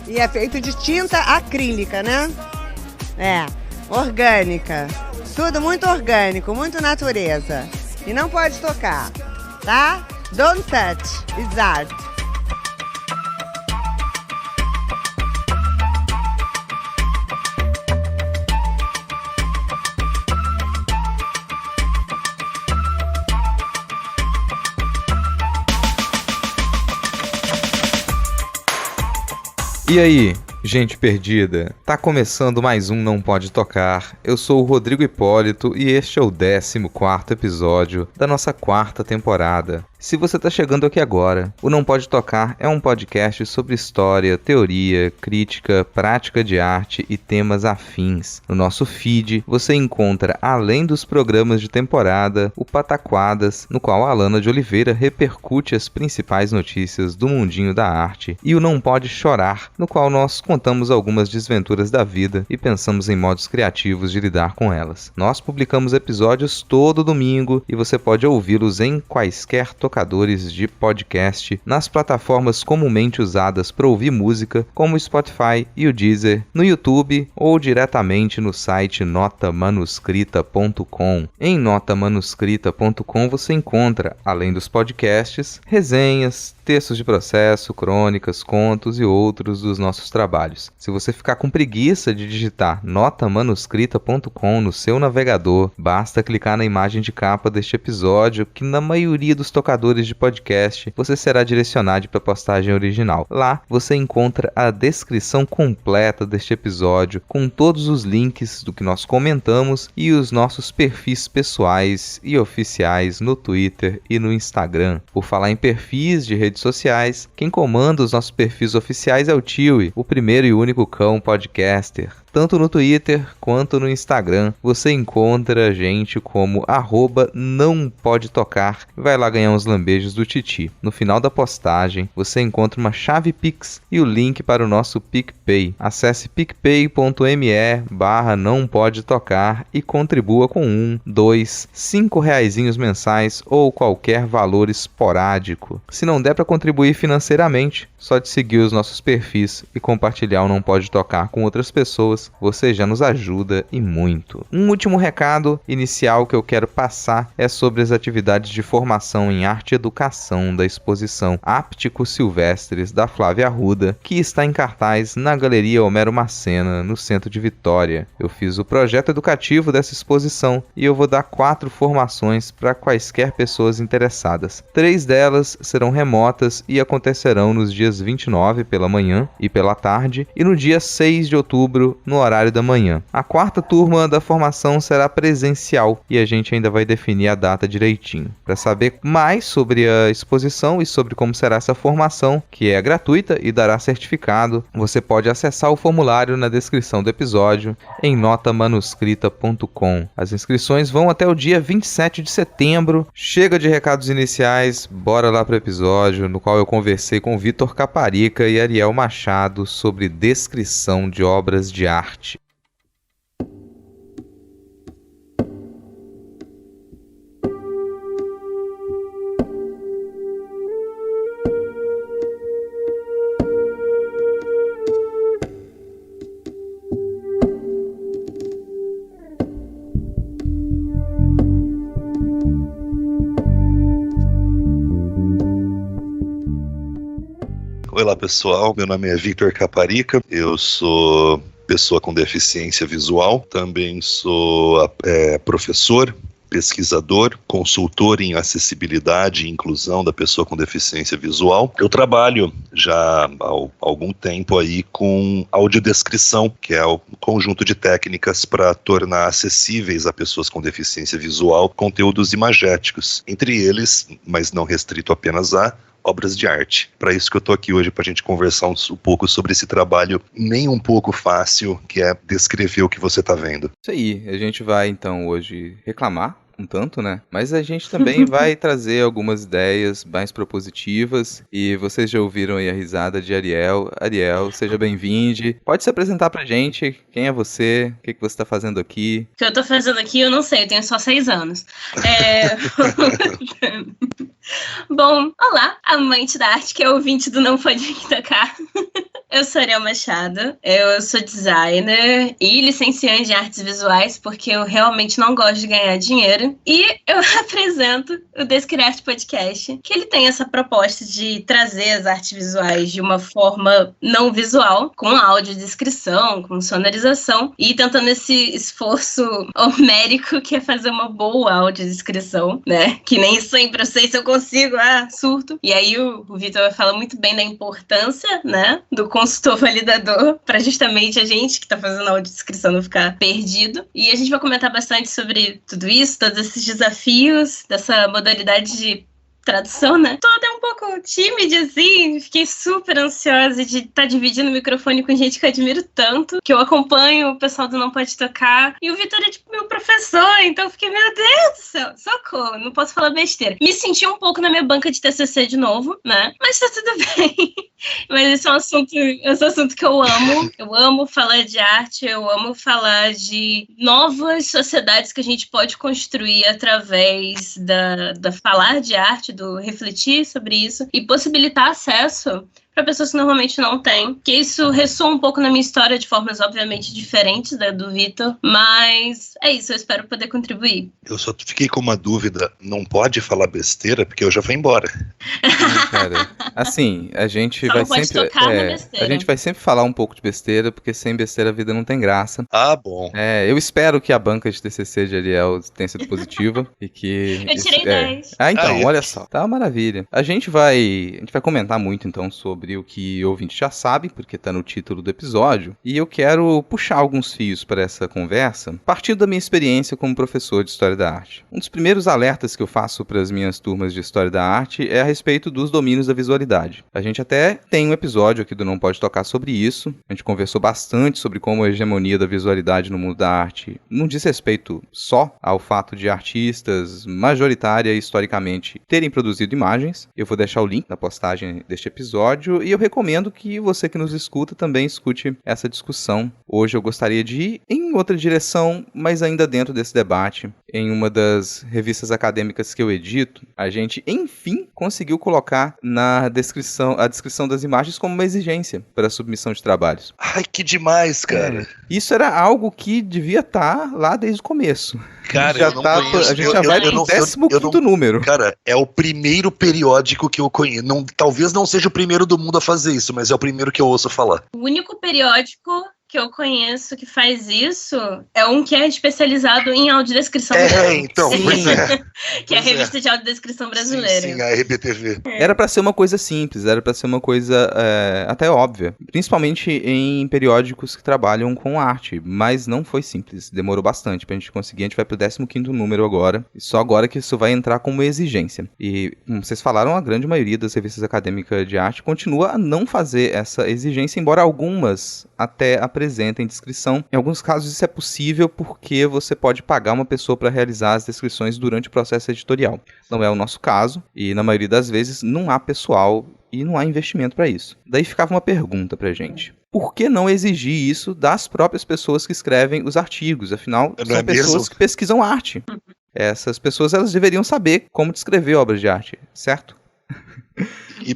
E é feito de tinta acrílica, né? É, orgânica. Tudo muito orgânico, muito natureza. E não pode tocar, tá? Don't touch, it's art. E aí, gente perdida? Tá começando mais um Não Pode Tocar. Eu sou o Rodrigo Hipólito e este é o 14º episódio da nossa 4ª temporada. Se você tá chegando aqui agora, o Não Pode Tocar é um podcast sobre história, teoria, crítica, prática de arte e temas afins. No nosso feed, você encontra, além dos programas de temporada, o Pataquadas, no qual a Alana de Oliveira repercute as principais notícias do mundinho da arte, e o Não Pode Chorar, no qual nós contamos algumas desventuras da vida e pensamos em modos criativos de lidar com elas. Nós publicamos episódios todo domingo e você pode ouvi-los em quaisquer tocadores de podcast, nas plataformas comumente usadas para ouvir música, como o Spotify e o Deezer, no YouTube ou diretamente no site notamanuscrita.com. Em notamanuscrita.com você encontra, além dos podcasts, resenhas, textos de processo, crônicas, contos e outros dos nossos trabalhos. Se você ficar com preguiça de digitar notamanuscrita.com no seu navegador, basta clicar na imagem de capa deste episódio, que na maioria dos tocadores de podcast você será direcionado para a postagem original. Lá você encontra a descrição completa deste episódio, com todos os links do que nós comentamos e os nossos perfis pessoais e oficiais no Twitter e no Instagram. Por falar em perfis de redes sociais, quem comanda os nossos perfis oficiais é o Tiwi, o primeiro e único cão podcaster. Tanto no Twitter quanto no Instagram você encontra a gente como @nãopodetocar e vai lá ganhar uns lambejos do Titi. No final da postagem você encontra uma chave Pix e o link para o nosso PicPay. Acesse picpay.me/nãopodetocar e contribua com 1, 2, 5 reaisinhos mensais ou qualquer valor esporádico. Se não der para contribuir financeiramente, só de seguir os nossos perfis e compartilhar o Não Pode Tocar com outras pessoas, você já nos ajuda e muito. Um último recado inicial que eu quero passar é sobre as atividades de formação em arte e educação da exposição Ápticos Silvestres da Flávia Arruda, que está em cartaz na Galeria Homero Macena, no centro de Vitória. Eu fiz o projeto educativo dessa exposição e eu vou dar 4 formações para quaisquer pessoas interessadas. 3 delas serão remotas e acontecerão nos dias 29 pela manhã e pela tarde e no dia 6 de outubro no horário da manhã. A 4ª turma da formação será presencial e a gente ainda vai definir a data direitinho. Para saber mais sobre a exposição e sobre como será essa formação, que é gratuita e dará certificado, você pode acessar o formulário na descrição do episódio em notamanuscrita.com. As inscrições vão até o dia 27 de setembro. Chega de recados iniciais, bora lá para o episódio no qual eu conversei com Vitor Caparica e Ariel Machado sobre descrição de obras de arte. Olá pessoal, meu nome é Vitor Caparica, eu sou pessoa com deficiência visual, também sou professor, pesquisador, consultor em acessibilidade e inclusão da pessoa com deficiência visual. Eu trabalho já há algum tempo aí com audiodescrição, que é o conjunto de técnicas para tornar acessíveis a pessoas com deficiência visual conteúdos imagéticos, entre eles, mas não restrito apenas a obras de arte. Para isso que eu estou aqui hoje, para a gente conversar um pouco sobre esse trabalho nem um pouco fácil, que é descrever o que você está vendo. Isso aí, a gente vai então hoje reclamar um tanto, né? Mas a gente também vai trazer algumas ideias mais propositivas e vocês já ouviram aí a risada de Ariel. Ariel, seja bem-vindo. Pode se apresentar pra gente. Quem é você? O que você tá fazendo aqui? O que eu tô fazendo aqui, eu não sei, eu tenho só 6 anos. Bom, olá, amante da arte que é ouvinte do Não Pode Tocar. Eu sou Ariel Machado, eu sou designer e licenciante em artes visuais, porque eu realmente não gosto de ganhar dinheiro. E eu apresento o Descriarte Podcast, que ele tem essa proposta de trazer as artes visuais de uma forma não visual, com audiodescrição, com sonorização, e tentando esse esforço homérico que é fazer uma boa audiodescrição, né? Que nem sempre eu sei se eu consigo, surto. E aí o Vitor fala muito bem da importância, né, do consultor validador, para justamente a gente que tá fazendo a audiodescrição não ficar perdido. E a gente vai comentar bastante sobre tudo isso, todos esses desafios dessa modalidade de tradução, né? Tô até um pouco tímida, assim, fiquei super ansiosa de estar dividindo o microfone com gente que eu admiro tanto, que eu acompanho, o pessoal do Não Pode Tocar, e o Vitor é tipo meu professor, então eu fiquei, meu Deus do céu, socorro, não posso falar besteira. Me senti um pouco na minha banca de TCC de novo, né? Mas tá tudo bem. Mas esse é um assunto que eu amo falar de arte, eu amo falar de novas sociedades que a gente pode construir através da falar de arte, do refletir sobre isso e possibilitar acesso para pessoas que normalmente não têm. Que isso ressoa um pouco na minha história de formas obviamente diferentes da do Vitor, mas é isso, eu espero poder contribuir. Eu só fiquei com uma dúvida, não pode falar besteira porque eu já vou embora. Cara, assim, a gente Só vai não pode sempre tocar na besteira. a gente vai sempre falar um pouco de besteira, porque sem besteira a vida não tem graça. Ah, bom. Eu espero que a banca de TCC de Ariel tenha sido positiva e que Eu tirei 10. Então, olha só, tá uma maravilha. A gente vai comentar muito então sobre o que o ouvinte já sabe, porque tá no título do episódio, e eu quero puxar alguns fios para essa conversa, partindo da minha experiência como professor de História da Arte. Um dos primeiros alertas que eu faço para as minhas turmas de História da Arte é a respeito dos domínios da visualidade. A gente até tem um episódio aqui do Não Pode Tocar sobre isso, a gente conversou bastante sobre como a hegemonia da visualidade no mundo da arte não diz respeito só ao fato de artistas, majoritária e historicamente, terem produzido imagens. Eu vou deixar o link na postagem deste episódio e eu recomendo que você que nos escuta também escute essa discussão. Hoje eu gostaria de ir em outra direção, mas ainda dentro desse debate. Em uma das revistas acadêmicas que eu edito, a gente, enfim, conseguiu colocar a descrição das imagens como uma exigência para a submissão de trabalhos. Ai, que demais, cara. Isso era algo que devia estar lá desde o começo. Cara, já a gente já vai pro 15º número. Cara, é o primeiro periódico que eu conheço. Talvez não seja o primeiro do mundo a fazer isso, mas é o primeiro que eu ouço falar. O único periódico que eu conheço que faz isso é um que é especializado em audiodescrição. Então, pois é. Que é a revista de audiodescrição brasileira. Sim, a RBTV. Era pra ser uma coisa simples, era pra ser uma coisa até óbvia, principalmente em periódicos que trabalham com arte, mas não foi simples, demorou bastante pra gente conseguir. A gente vai pro 15º número agora, e só agora que isso vai entrar como exigência. E, como vocês falaram, a grande maioria das revistas acadêmicas de arte continua a não fazer essa exigência, embora algumas até apresentem descrição. Em alguns casos isso é possível porque você pode pagar uma pessoa para realizar as descrições durante o processo editorial. Não é o nosso caso, e na maioria das vezes não há pessoal e não há investimento para isso. Daí ficava uma pergunta pra gente. Por que não exigir isso das próprias pessoas que escrevem os artigos? Afinal, são pessoas que pesquisam arte. Essas pessoas, elas deveriam saber como descrever obras de arte, certo? E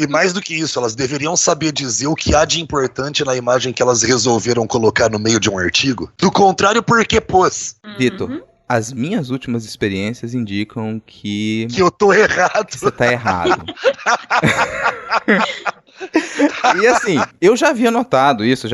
mais do que isso, elas deveriam saber dizer o que há de importante na imagem que elas resolveram colocar no meio de um artigo. Do contrário, por que pôs? Vitor, as minhas últimas experiências indicam que eu tô errado. Você tá errado. E assim, eu já tinha notado isso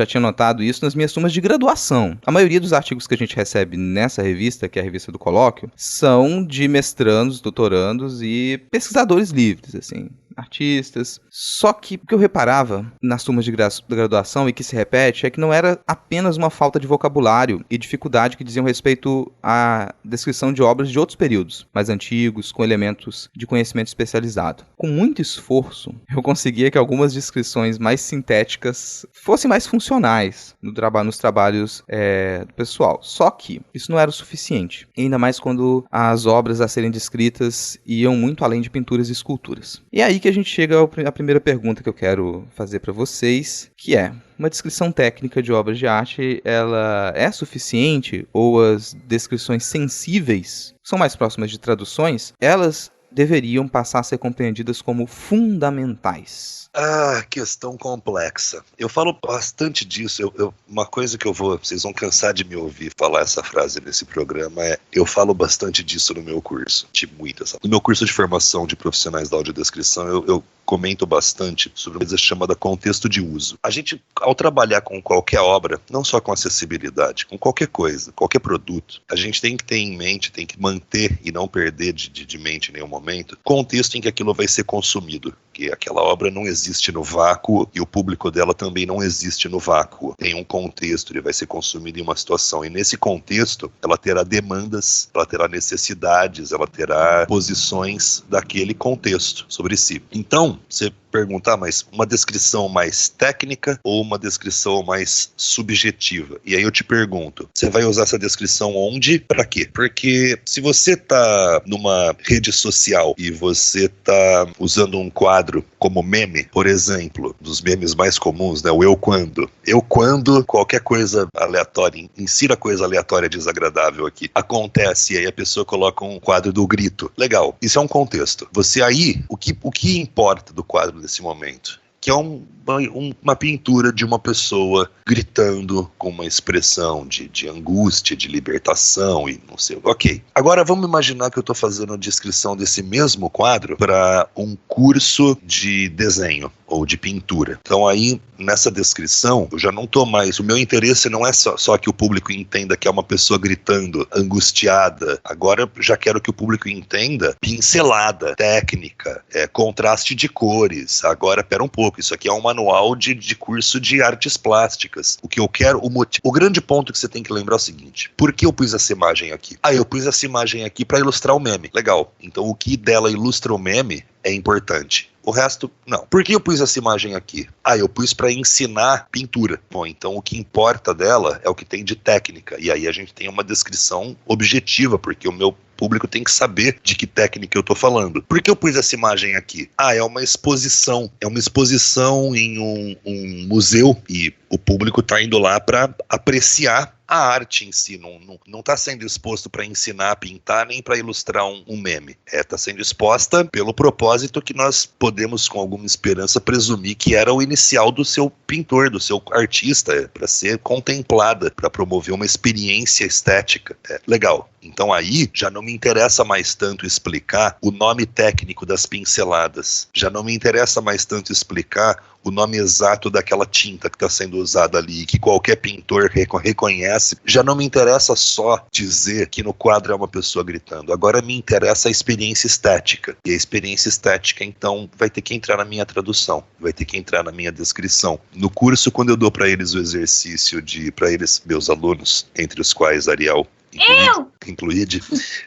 nas minhas turmas de graduação. A maioria dos artigos que a gente recebe nessa revista, que é a revista do Colóquio, são de mestrandos, doutorandos e pesquisadores livres, assim. artistas. Só que o que eu reparava nas turmas de graduação e que se repete é que não era apenas uma falta de vocabulário e dificuldade que diziam respeito à descrição de obras de outros períodos mais antigos, com elementos de conhecimento especializado. Com muito esforço, eu conseguia que algumas descrições mais sintéticas fossem mais funcionais nos trabalhos do pessoal. Só que isso não era o suficiente, ainda mais quando as obras a serem descritas iam muito além de pinturas e esculturas. E é aí que a gente chega à primeira pergunta que eu quero fazer para vocês, que é: uma descrição técnica de obras de arte, ela é suficiente? Ou as descrições sensíveis são mais próximas de traduções? Elas deveriam passar a ser compreendidas como fundamentais? Questão complexa. Eu falo bastante disso. Uma coisa que vocês vão cansar de me ouvir falar essa frase nesse programa eu falo bastante disso no meu curso. No meu curso de formação de profissionais da audiodescrição, eu comento bastante sobre uma coisa chamada contexto de uso. A gente, ao trabalhar com qualquer obra, não só com acessibilidade, com qualquer coisa, qualquer produto, a gente tem que ter em mente, tem que manter e não perder de mente em nenhum momento, o contexto em que aquilo vai ser consumido. Que aquela obra não existe no vácuo e o público dela também não existe no vácuo. Tem um contexto, ele vai ser consumido em uma situação. E nesse contexto, ela terá demandas, ela terá necessidades, ela terá posições daquele contexto sobre si. Então, você perguntar, mas uma descrição mais técnica ou uma descrição mais subjetiva? E aí eu te pergunto, você vai usar essa descrição onde? Pra quê? Porque se você tá numa rede social e você tá usando um quadro como meme, por exemplo, dos memes mais comuns, né? O eu quando. Eu quando qualquer coisa aleatória, insira coisa aleatória desagradável aqui, acontece e aí a pessoa coloca um quadro do grito. Legal, isso é um contexto. Você aí, o que importa do quadro nesse momento? Que é uma pintura de uma pessoa gritando com uma expressão de angústia, de libertação e não sei. Ok. Agora vamos imaginar que eu estou fazendo a descrição desse mesmo quadro para um curso de desenho ou de pintura. Então aí, nessa descrição, eu já não estou mais... O meu interesse não é só que o público entenda que é uma pessoa gritando, angustiada. Agora eu já quero que o público entenda pincelada, técnica, contraste de cores. Agora, pera um pouco, isso aqui é um manual de curso de artes plásticas. O que eu quero, o grande ponto que você tem que lembrar é o seguinte: por que eu pus essa imagem aqui? Eu pus essa imagem aqui para ilustrar o meme. Legal. Então o que dela ilustra o meme é importante. O resto, não. Por que eu pus essa imagem aqui? Eu pus para ensinar pintura. Bom, então o que importa dela é o que tem de técnica. E aí a gente tem uma descrição objetiva, porque o meu público tem que saber de que técnica eu tô falando. Por que eu pus essa imagem aqui? É uma exposição. É uma exposição em um museu e o público tá indo lá para apreciar a arte em si, não está sendo exposto para ensinar a pintar nem para ilustrar um meme. Está sendo exposta pelo propósito que nós podemos, com alguma esperança, presumir que era o inicial do seu pintor, do seu artista, para ser contemplada, para promover uma experiência estética. Legal. Então aí já não me interessa mais tanto explicar o nome técnico das pinceladas. Já não me interessa mais tanto explicar o nome exato daquela tinta que está sendo usada ali, que qualquer pintor reconhece. Já não me interessa só dizer que no quadro é uma pessoa gritando. Agora me interessa a experiência estética. E a experiência estética, então, vai ter que entrar na minha tradução, vai ter que entrar na minha descrição. No curso, quando eu dou para eles o exercício para eles, meus alunos, entre os quais Ariel incluído,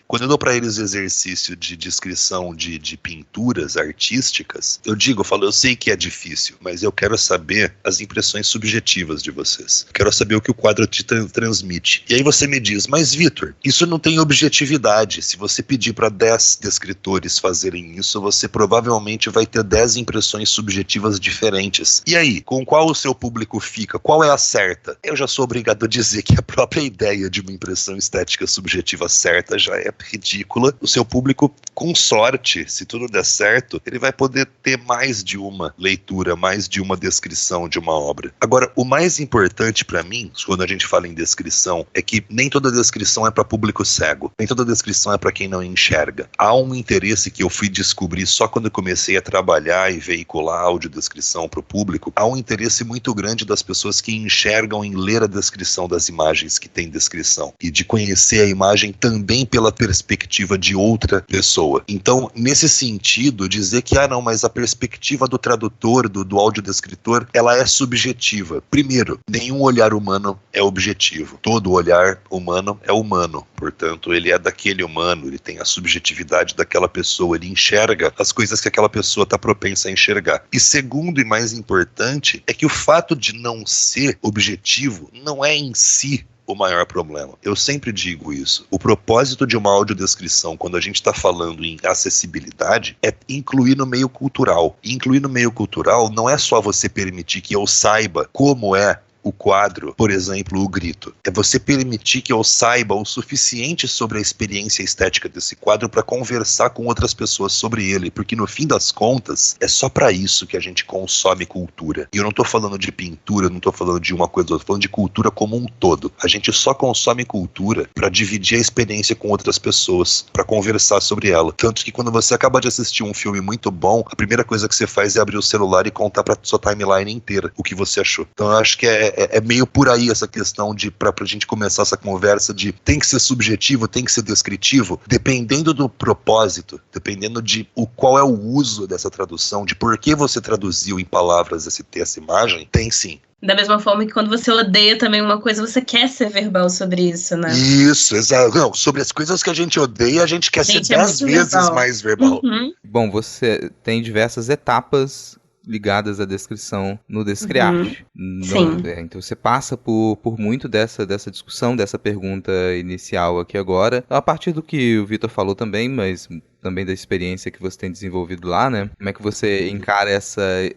quando eu dou para eles o exercício de descrição de pinturas artísticas, eu falo, eu sei que é difícil, mas eu quero saber as impressões subjetivas de vocês. Quero saber o que o quadro te transmite. E aí você me diz, mas Vitor, isso não tem objetividade. Se você pedir para 10 descritores fazerem isso, você provavelmente vai ter 10 impressões subjetivas diferentes. E aí, com qual o seu público fica? Qual é a certa? Eu já sou obrigado a dizer que a própria ideia de uma impressão estética subjetiva certa já é ridícula. O seu público, com sorte, se tudo der certo, ele vai poder ter mais de uma leitura, mais de uma descrição de uma obra. Agora, o mais importante para mim, quando a gente fala em descrição, é que nem toda descrição é para público cego, nem toda descrição é para quem não enxerga. Há um interesse que eu fui descobrir só quando eu comecei a trabalhar e veicular audiodescrição para o público. Há um interesse muito grande das pessoas que enxergam em ler a descrição das imagens que tem descrição e de conhecer conhecer a imagem também pela perspectiva de outra pessoa. Então, nesse sentido, dizer que, não, mas a perspectiva do tradutor, do audiodescritor, ela é subjetiva. Primeiro, nenhum olhar humano é objetivo. Todo olhar humano é humano. Portanto, ele é daquele humano, ele tem a subjetividade daquela pessoa, ele enxerga as coisas que aquela pessoa está propensa a enxergar. E segundo e mais importante, é que o fato de não ser objetivo não é em si o maior problema. Eu sempre digo isso. O propósito de uma audiodescrição, quando a gente está falando em acessibilidade, é incluir no meio cultural. E incluir no meio cultural não é só você permitir que eu saiba como é o quadro, por exemplo, O Grito. É você permitir que eu saiba o suficiente sobre a experiência estética desse quadro para conversar com outras pessoas sobre ele, porque no fim das contas, é só para isso que a gente consome cultura. E eu não tô falando de pintura, eu não tô falando de uma coisa ou outra, eu tô falando de cultura como um todo. A gente só consome cultura para dividir a experiência com outras pessoas, para conversar sobre ela. Tanto que quando você acaba de assistir um filme muito bom, a primeira coisa que você faz é abrir o celular e contar pra sua timeline inteira o que você achou. Então eu acho que é meio por aí essa questão de, pra gente começar essa conversa de tem que ser subjetivo, tem que ser descritivo, dependendo do propósito, dependendo de qual é o uso dessa tradução, de por que você traduziu em palavras essa imagem, tem sim. Da mesma forma que quando você odeia também uma coisa, você quer ser verbal sobre isso, né? Isso, exato. Não, sobre as coisas que a gente odeia, a gente quer ser 10 vezes verbal. Mais verbal. Uhum. Bom, você tem diversas etapas ligadas à descrição no Descriarte. Sim. Então você passa por muito dessa discussão, dessa pergunta inicial aqui agora. A partir do que o Vitor falou também, mas também da experiência que você tem desenvolvido lá, né? Como é que você encara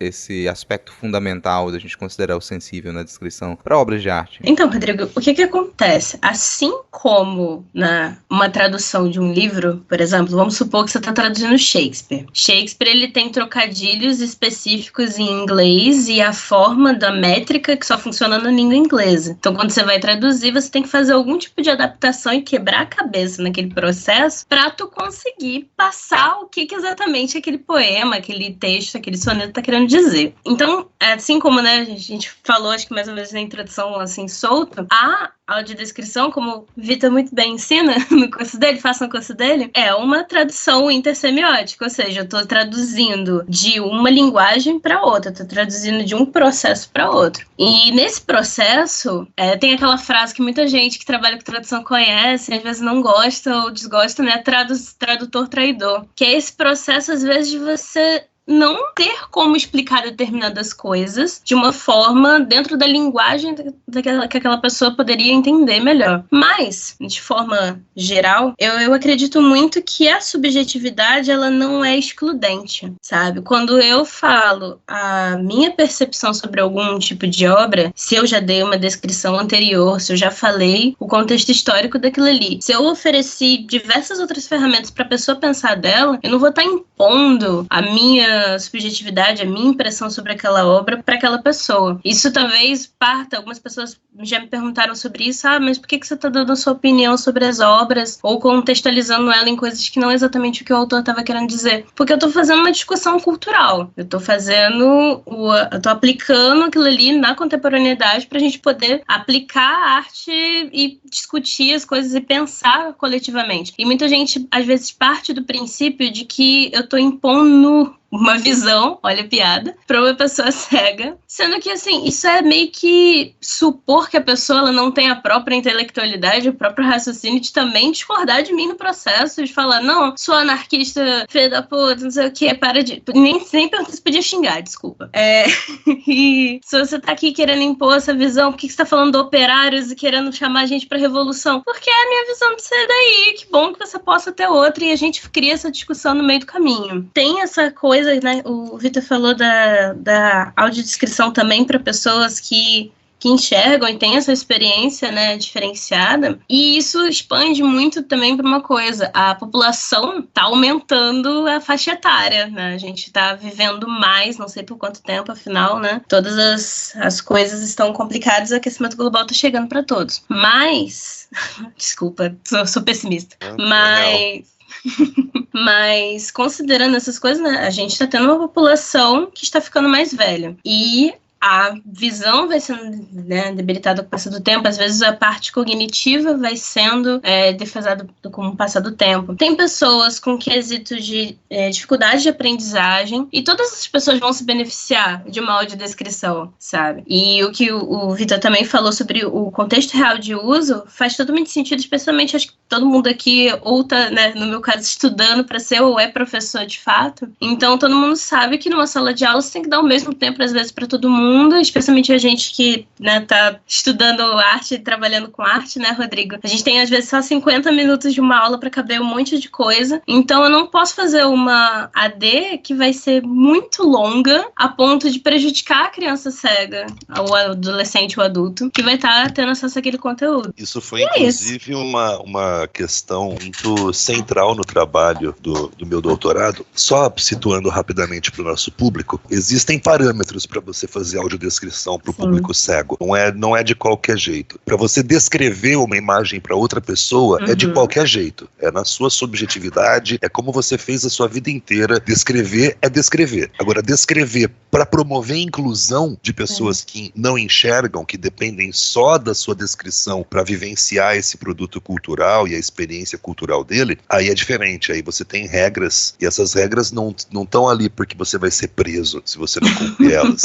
esse aspecto fundamental da gente considerar o sensível na descrição para obras de arte? Então, Rodrigo, o que acontece? Assim como uma tradução de um livro, por exemplo, vamos supor que você está traduzindo Shakespeare. Shakespeare, ele tem trocadilhos específicos em inglês e a forma da métrica que só funciona na língua inglesa. Então, quando você vai traduzir, você tem que fazer algum tipo de adaptação e quebrar a cabeça naquele processo para tu conseguir passar o que exatamente aquele poema, aquele texto, aquele soneto está querendo dizer. Então, assim como, né, a gente falou, acho que mais ou menos na introdução, assim, solto, a audiodescrição, como o Vitor muito bem ensina no curso dele, faça no curso dele, é uma tradução intersemiótica, ou seja, eu estou traduzindo de uma linguagem para outra, estou traduzindo de um processo para outro. E nesse processo, tem aquela frase que muita gente que trabalha com tradução conhece, às vezes não gosta ou desgosta, né, tradutor traidor, que é esse processo, às vezes, de você não ter como explicar determinadas coisas de uma forma dentro da linguagem que aquela pessoa poderia entender melhor. Mas, de forma geral, eu acredito muito que a subjetividade, ela não é excludente, sabe? Quando eu falo a minha percepção sobre algum tipo de obra, se eu já dei uma descrição anterior, se eu já falei o contexto histórico daquilo ali, se eu ofereci diversas outras ferramentas para a pessoa pensar dela, eu não vou estar impondo a minha subjetividade, a minha impressão sobre aquela obra para aquela pessoa. Isso talvez parta, algumas pessoas já me perguntaram sobre isso, mas por que você está dando a sua opinião sobre as obras ou contextualizando ela em coisas que não é exatamente o que o autor estava querendo dizer? Porque eu estou fazendo uma discussão cultural, eu estou aplicando aquilo ali na contemporaneidade para a gente poder aplicar a arte e discutir as coisas e pensar coletivamente. E muita gente, às vezes, parte do princípio de que eu estou impondo uma visão, olha a piada, para uma pessoa cega, sendo que, assim, isso é meio que supor que a pessoa ela não tem a própria intelectualidade, o próprio raciocínio de também discordar de mim no processo, de falar, não, sou anarquista, filha da puta, não sei o que, para de... Nem pergunta se podia xingar, desculpa. E se você tá aqui querendo impor essa visão, por que você tá falando de operários e querendo chamar a gente pra revolução? Porque é a minha visão de ser daí, que bom que você possa ter outra, e a gente cria essa discussão no meio do caminho. Tem essa coisa, né, o Vitor falou da audiodescrição também para pessoas que enxergam e têm essa experiência, né, diferenciada, e isso expande muito também para uma coisa, a população está aumentando a faixa etária, né, a gente está vivendo mais, não sei por quanto tempo, afinal, né, todas as coisas estão complicadas, o aquecimento global está chegando para todos, mas, desculpa, sou pessimista, mas considerando essas coisas, né, a gente está tendo uma população que está ficando mais velha. E a visão vai sendo, né, debilitada com o passar do tempo, às vezes a parte cognitiva vai sendo defasada com o passar do tempo. Tem pessoas com quesitos de dificuldade de aprendizagem e todas essas pessoas vão se beneficiar de uma audiodescrição, sabe? E o que o Vitor também falou sobre o contexto real de uso faz totalmente sentido, especialmente acho que todo mundo aqui ou tá, né, no meu caso, estudando para ser ou é professor de fato. Então todo mundo sabe que numa sala de aula você tem que dar o mesmo tempo às vezes para todo mundo, especialmente a gente que, né, tá estudando arte e trabalhando com arte, né, Rodrigo? A gente tem às vezes só 50 minutos de uma aula para caber um monte de coisa. Então eu não posso fazer uma AD que vai ser muito longa a ponto de prejudicar a criança cega, o adolescente ou adulto, que vai estar tendo acesso àquele conteúdo. Isso foi, inclusive, uma questão muito central no trabalho do meu doutorado. Só situando rapidamente para o nosso público, existem parâmetros para você fazer audiodescrição para o público cego. Não é de qualquer jeito. Para você descrever uma imagem para outra pessoa, é de qualquer jeito. É na sua subjetividade, é como você fez a sua vida inteira. Descrever é descrever. Agora, descrever para promover a inclusão de pessoas que não enxergam, que dependem só da sua descrição para vivenciar esse produto cultural e a experiência cultural dele, aí é diferente. Aí você tem regras, e essas regras não estão ali porque você vai ser preso se você não cumprir elas.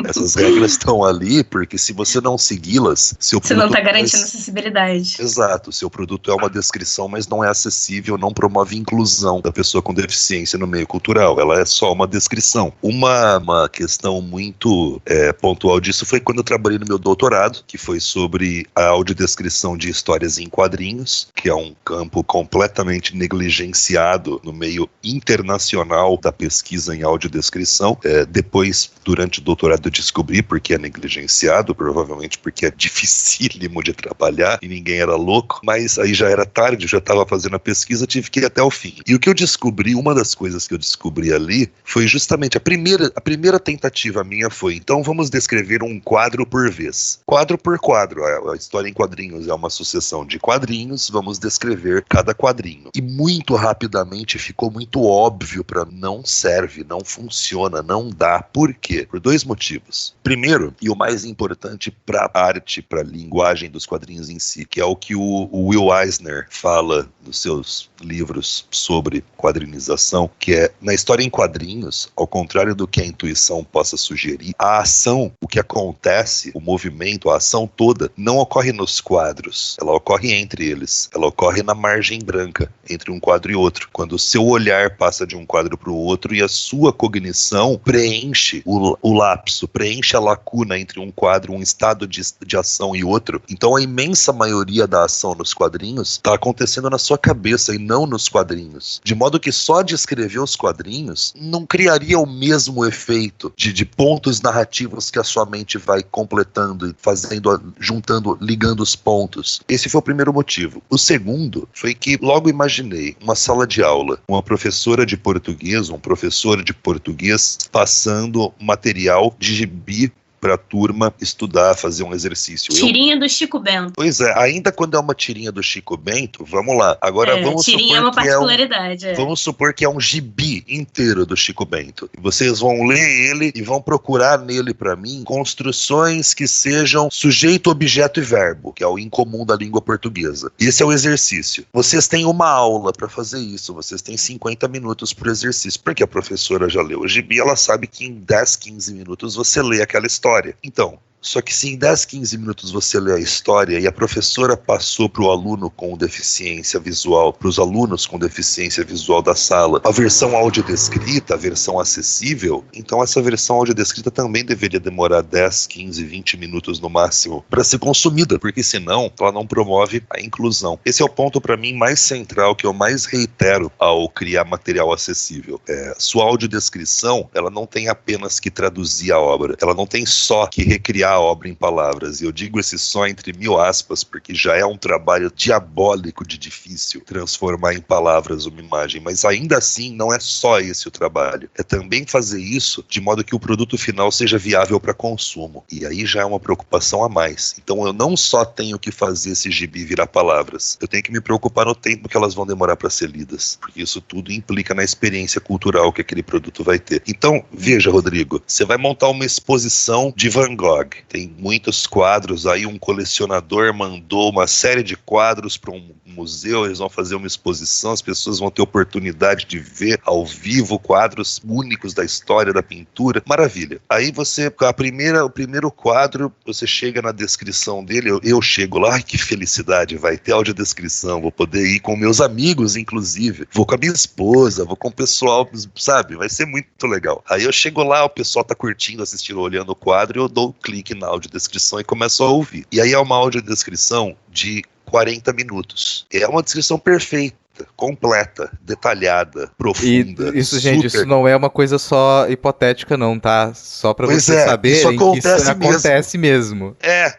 Essas regras estão ali porque se você não segui-las, você não está garantindo acessibilidade. Exato, seu produto é uma descrição, mas não é acessível, não promove inclusão da pessoa com deficiência no meio cultural. Ela é só uma descrição. Uma questão muito pontual disso foi quando eu trabalhei no meu doutorado, que foi sobre a audiodescrição de histórias em quadrinhos, que é um campo completamente negligenciado no meio internacional da pesquisa em audiodescrição. Depois, durante o doutorado, eu descobri porque é negligenciado, provavelmente porque é dificílimo de trabalhar e ninguém era louco, mas aí já era tarde, eu já estava fazendo a pesquisa, tive que ir até o fim. E o que eu descobri, uma das coisas que eu descobri ali, foi justamente a primeira tentativa minha foi, então vamos descrever um quadro por vez. Quadro por quadro, a história em quadrinhos é uma sucessão de quadrinhos, vamos descrever cada quadrinho. E muito rapidamente ficou muito óbvio para não serve, não funciona, não dá. Por quê? Por dois motivos. Primeiro, e o mais importante para a arte, para a linguagem dos quadrinhos em si, que é o que o Will Eisner fala nos seus livros sobre quadrinização, que é, na história em quadrinhos, ao contrário do que a intuição possa sugerir, a ação, o que acontece, o movimento, a ação toda, não ocorre nos quadros, ela ocorre entre eles, ela ocorre na margem branca, entre um quadro e outro, quando o seu olhar passa de um quadro para o outro e a sua cognição preenche o lapso, preenche a lacuna entre um quadro, um estado de ação e outro. Então a imensa maioria da ação nos quadrinhos está acontecendo na sua cabeça e não nos quadrinhos. De modo que só descrever os quadrinhos não criaria o mesmo efeito de pontos narrativos que a sua mente vai completando e fazendo, juntando, ligando os pontos. Esse foi o primeiro motivo. O segundo foi que logo imaginei uma sala de aula, uma professora de português, um professor de português passando material de gibi para a turma estudar, fazer um exercício. Tirinha do Chico Bento. Pois é, ainda quando é uma tirinha do Chico Bento, vamos lá. Agora vamos tirinha supor é uma particularidade. Vamos supor que é um gibi inteiro do Chico Bento. Vocês vão ler ele e vão procurar nele, para mim, construções que sejam sujeito, objeto e verbo, que é o incomum da língua portuguesa. Esse é o exercício. Vocês têm uma aula para fazer isso. Vocês têm 50 minutos por exercício. Porque a professora já leu o gibi, ela sabe que em 10, 15 minutos você lê aquela história. Então, só que se em 10, 15 minutos você lê a história e a professora passou para o aluno com deficiência visual, para os alunos com deficiência visual da sala, a versão audiodescrita, a versão acessível, então essa versão audiodescrita também deveria demorar 10, 15, 20 minutos no máximo para ser consumida, porque senão ela não promove a inclusão. Esse é o ponto para mim mais central, que eu mais reitero ao criar material acessível. Sua audiodescrição, ela não tem apenas que traduzir a obra, ela não tem só que recriar criar a obra em palavras. E eu digo esse só entre 1000 aspas, porque já é um trabalho diabólico de difícil transformar em palavras uma imagem. Mas ainda assim, não é só esse o trabalho. É também fazer isso de modo que o produto final seja viável para consumo. E aí já é uma preocupação a mais. Então eu não só tenho que fazer esse gibi virar palavras, eu tenho que me preocupar no tempo que elas vão demorar para ser lidas. Porque isso tudo implica na experiência cultural que aquele produto vai ter. Então, veja, Rodrigo, você vai montar uma exposição de Van Gogh. Tem muitos quadros, aí um colecionador mandou uma série de quadros para um museu, eles vão fazer uma exposição, as pessoas vão ter oportunidade de ver ao vivo quadros únicos da história da pintura. Maravilha. Aí você, o primeiro quadro, você chega na descrição dele, eu chego lá, ai, que felicidade, vai ter audiodescrição, vou poder ir com meus amigos, inclusive, vou com a minha esposa, vou com o pessoal, sabe, vai ser muito legal. Aí eu chego lá, o pessoal tá curtindo, assistindo, olhando o quadro, e eu dou um clique na audiodescrição e começo a ouvir. E aí é uma audiodescrição de 40 minutos. É uma descrição perfeita, completa, detalhada, profunda. E isso, gente, isso não é uma coisa só hipotética não, tá? Só pra vocês saberem que isso acontece mesmo.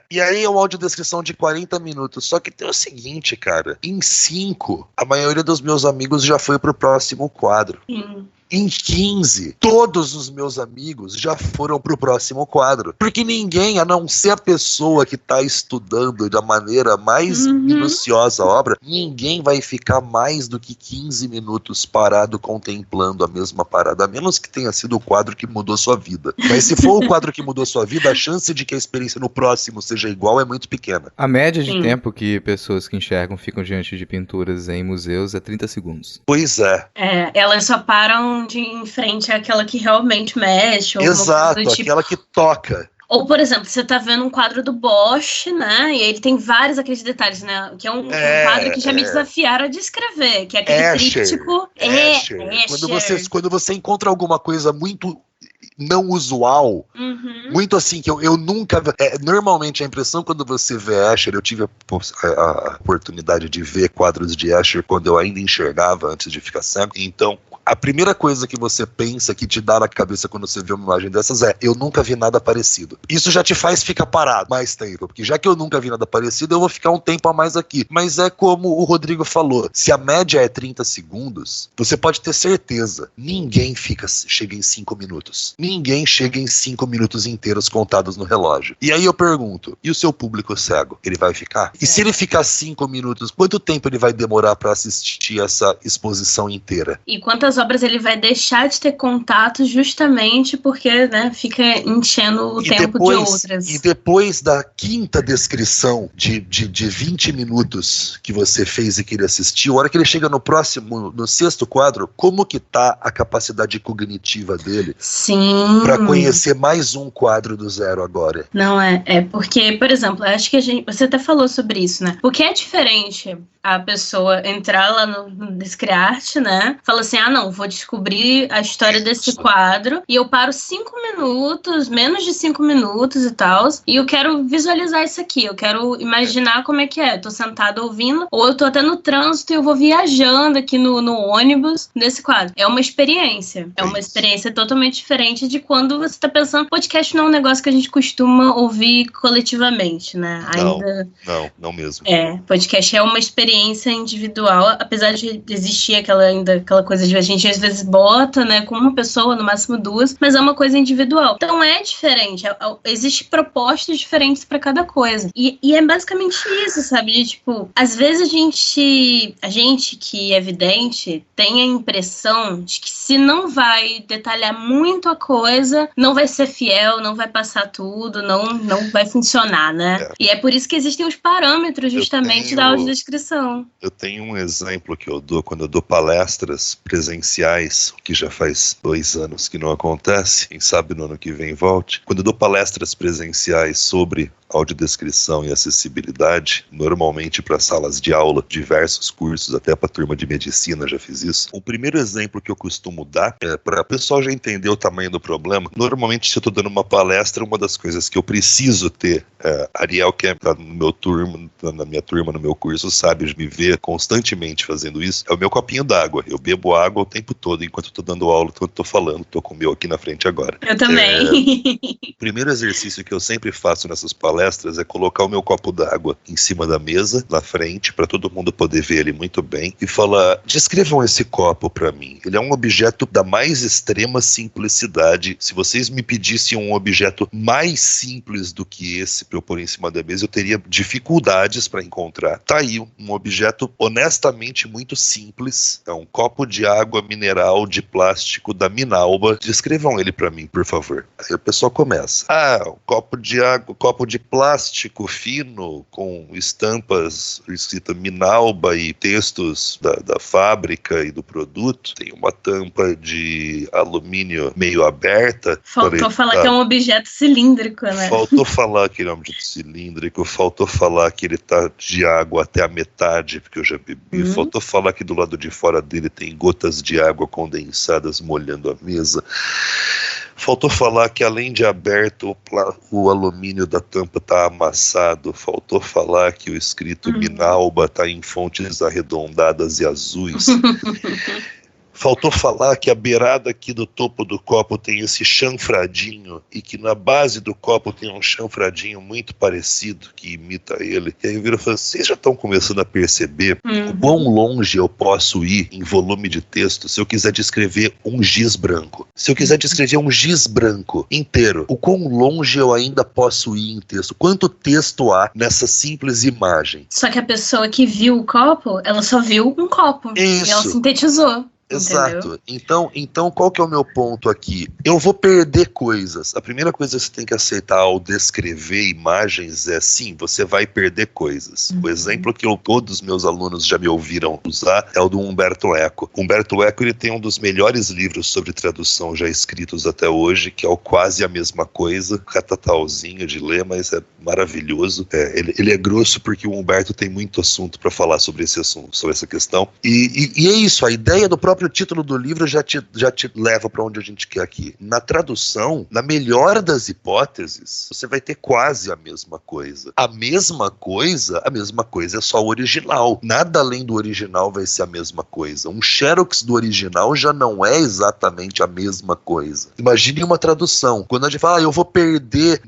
E aí é uma audiodescrição de 40 minutos. Só que tem o seguinte, cara, em 5, a maioria dos meus amigos já foi pro próximo quadro. Em 15, todos os meus amigos já foram pro próximo quadro. Porque ninguém, a não ser a pessoa que tá estudando da maneira mais minuciosa a obra, ninguém vai ficar mais do que 15 minutos parado contemplando a mesma parada, a menos que tenha sido o quadro que mudou sua vida. Mas se for o quadro que mudou sua vida, a chance de que a experiência no próximo seja igual é muito pequena. A média de tempo que pessoas que enxergam ficam diante de pinturas em museus é 30 segundos. Pois é. Elas só param em frente àquela que realmente mexe. Ou exato, coisa do tipo. Aquela que toca. Ou, por exemplo, você tá vendo um quadro do Bosch, né? E ele tem vários aqueles detalhes, né? Que é um quadro que já me desafiaram a descrever, que é aquele tríptico. Quando você encontra alguma coisa muito não usual, muito assim, que eu nunca... normalmente a impressão quando você vê Escher, eu tive a oportunidade de ver quadros de Escher quando eu ainda enxergava antes de ficar cego, então a primeira coisa que você pensa, que te dá na cabeça quando você vê uma imagem dessas eu nunca vi nada parecido. Isso já te faz ficar parado mais tempo, porque já que eu nunca vi nada parecido, eu vou ficar um tempo a mais aqui. Mas é como o Rodrigo falou, se a média é 30 segundos, você pode ter certeza, ninguém chega em 5 minutos. Ninguém chega em 5 minutos inteiros contados no relógio. E aí eu pergunto, e o seu público cego? Ele vai ficar? E se ele ficar 5 minutos, quanto tempo ele vai demorar para assistir essa exposição inteira? E quantas obras ele vai deixar de ter contato justamente porque, né, fica enchendo o tempo de outras. E depois da quinta descrição de 20 minutos que você fez e que ele assistiu, a hora que ele chega no próximo, no 6º quadro, como que tá a capacidade cognitiva dele? Sim. Para conhecer mais um quadro do zero agora. Não é porque, por exemplo, acho que você até falou sobre isso, né? Porque é diferente a pessoa entrar lá no Descriarte, né? Fala assim, não, vou descobrir a história desse quadro e eu paro 5 minutos, menos de 5 minutos e tal, e eu quero visualizar isso aqui, eu quero imaginar como é que é. Tô sentada ouvindo, ou eu tô até no trânsito e eu vou viajando aqui no ônibus desse quadro. É uma experiência. É uma experiência totalmente diferente de quando você tá pensando, podcast não é um negócio que a gente costuma ouvir coletivamente, né? Não mesmo. Podcast é uma experiência individual, apesar de existir aquela coisa de a gente às vezes bota, né, com uma pessoa, no máximo 2, mas é uma coisa individual. Então é diferente, existem propostas diferentes para cada coisa. E é basicamente isso, sabe? De, tipo, às vezes a gente que é vidente tem a impressão de que se não vai detalhar muito a coisa, não vai ser fiel, não vai passar tudo, não vai funcionar, né? E é por isso que existem os parâmetros justamente da audiodescrição. Eu tenho um exemplo que eu dou quando eu dou palestras presenciais, que já faz 2 anos que não acontece, quem sabe no ano que vem volte. Quando eu dou palestras presenciais sobre audiodescrição e acessibilidade, normalmente para salas de aula, diversos cursos, até para turma de medicina já fiz isso. O primeiro exemplo que eu costumo dar, para o pessoal já entender o tamanho do problema, normalmente se eu estou dando uma palestra, uma das coisas que eu preciso ter, Ariel, que está na minha turma, no meu curso, sabe, me vê constantemente fazendo isso, é o meu copinho d'água. Eu bebo água o tempo todo, enquanto eu estou dando aula, enquanto eu estou falando, estou com o meu aqui na frente agora. Eu também. O primeiro exercício que eu sempre faço nessas palestras é colocar o meu copo d'água em cima da mesa, na frente, para todo mundo poder ver ele muito bem, e falar: descrevam esse copo para mim. Ele é um objeto da mais extrema simplicidade. Se vocês me pedissem um objeto mais simples do que esse para eu pôr em cima da mesa, eu teria dificuldades para encontrar. Tá aí um objeto honestamente muito simples. É um copo de água mineral de plástico da Minalba. Descrevam ele para mim, por favor. Aí o pessoal começa: um copo de água, copo de plástico fino com estampas escrita Minalba e textos da fábrica e do produto. Tem uma tampa de alumínio meio aberta. Faltou falar que é um objeto cilíndrico, né? Faltou falar que ele é um objeto cilíndrico, faltou falar que ele tá de água até a metade, porque eu já bebi. Faltou falar que do lado de fora dele tem gotas de água condensadas molhando a mesa. Faltou falar que, além de aberto, o alumínio da tampa está amassado. Faltou falar que o escrito Minalba está em fontes arredondadas e azuis. Faltou falar que a beirada aqui do topo do copo tem esse chanfradinho e que na base do copo tem um chanfradinho muito parecido que imita ele. E aí eu viro e falo: vocês já estão começando a perceber o quão longe eu posso ir em volume de texto se eu quiser descrever um giz branco. Se eu quiser descrever um giz branco inteiro, o quão longe eu ainda posso ir em texto? Quanto texto há nessa simples imagem? Só que a pessoa que viu o copo, ela só viu um copo. Isso. E ela sintetizou. Exato. Então qual que é o meu ponto aqui? Eu vou perder coisas. A primeira coisa que você tem que aceitar ao descrever imagens é: sim, você vai perder coisas. O exemplo que todos os meus alunos já me ouviram usar é o do Umberto Eco. Umberto Eco, ele tem um dos melhores livros sobre tradução já escritos até hoje, que é o Quase a Mesma Coisa, catatalzinho de ler, mas é maravilhoso. Ele é grosso porque o Humberto tem muito assunto para falar sobre esse assunto, sobre essa questão. E é isso, a ideia do próprio título do livro já te leva para onde a gente quer aqui. Na tradução, na melhor das hipóteses, você vai ter quase a mesma coisa. A mesma coisa é só o original. Nada além do original vai ser a mesma coisa. Um xerox do original já não é exatamente a mesma coisa. Imagine uma tradução. Quando a gente fala: eu vou perder,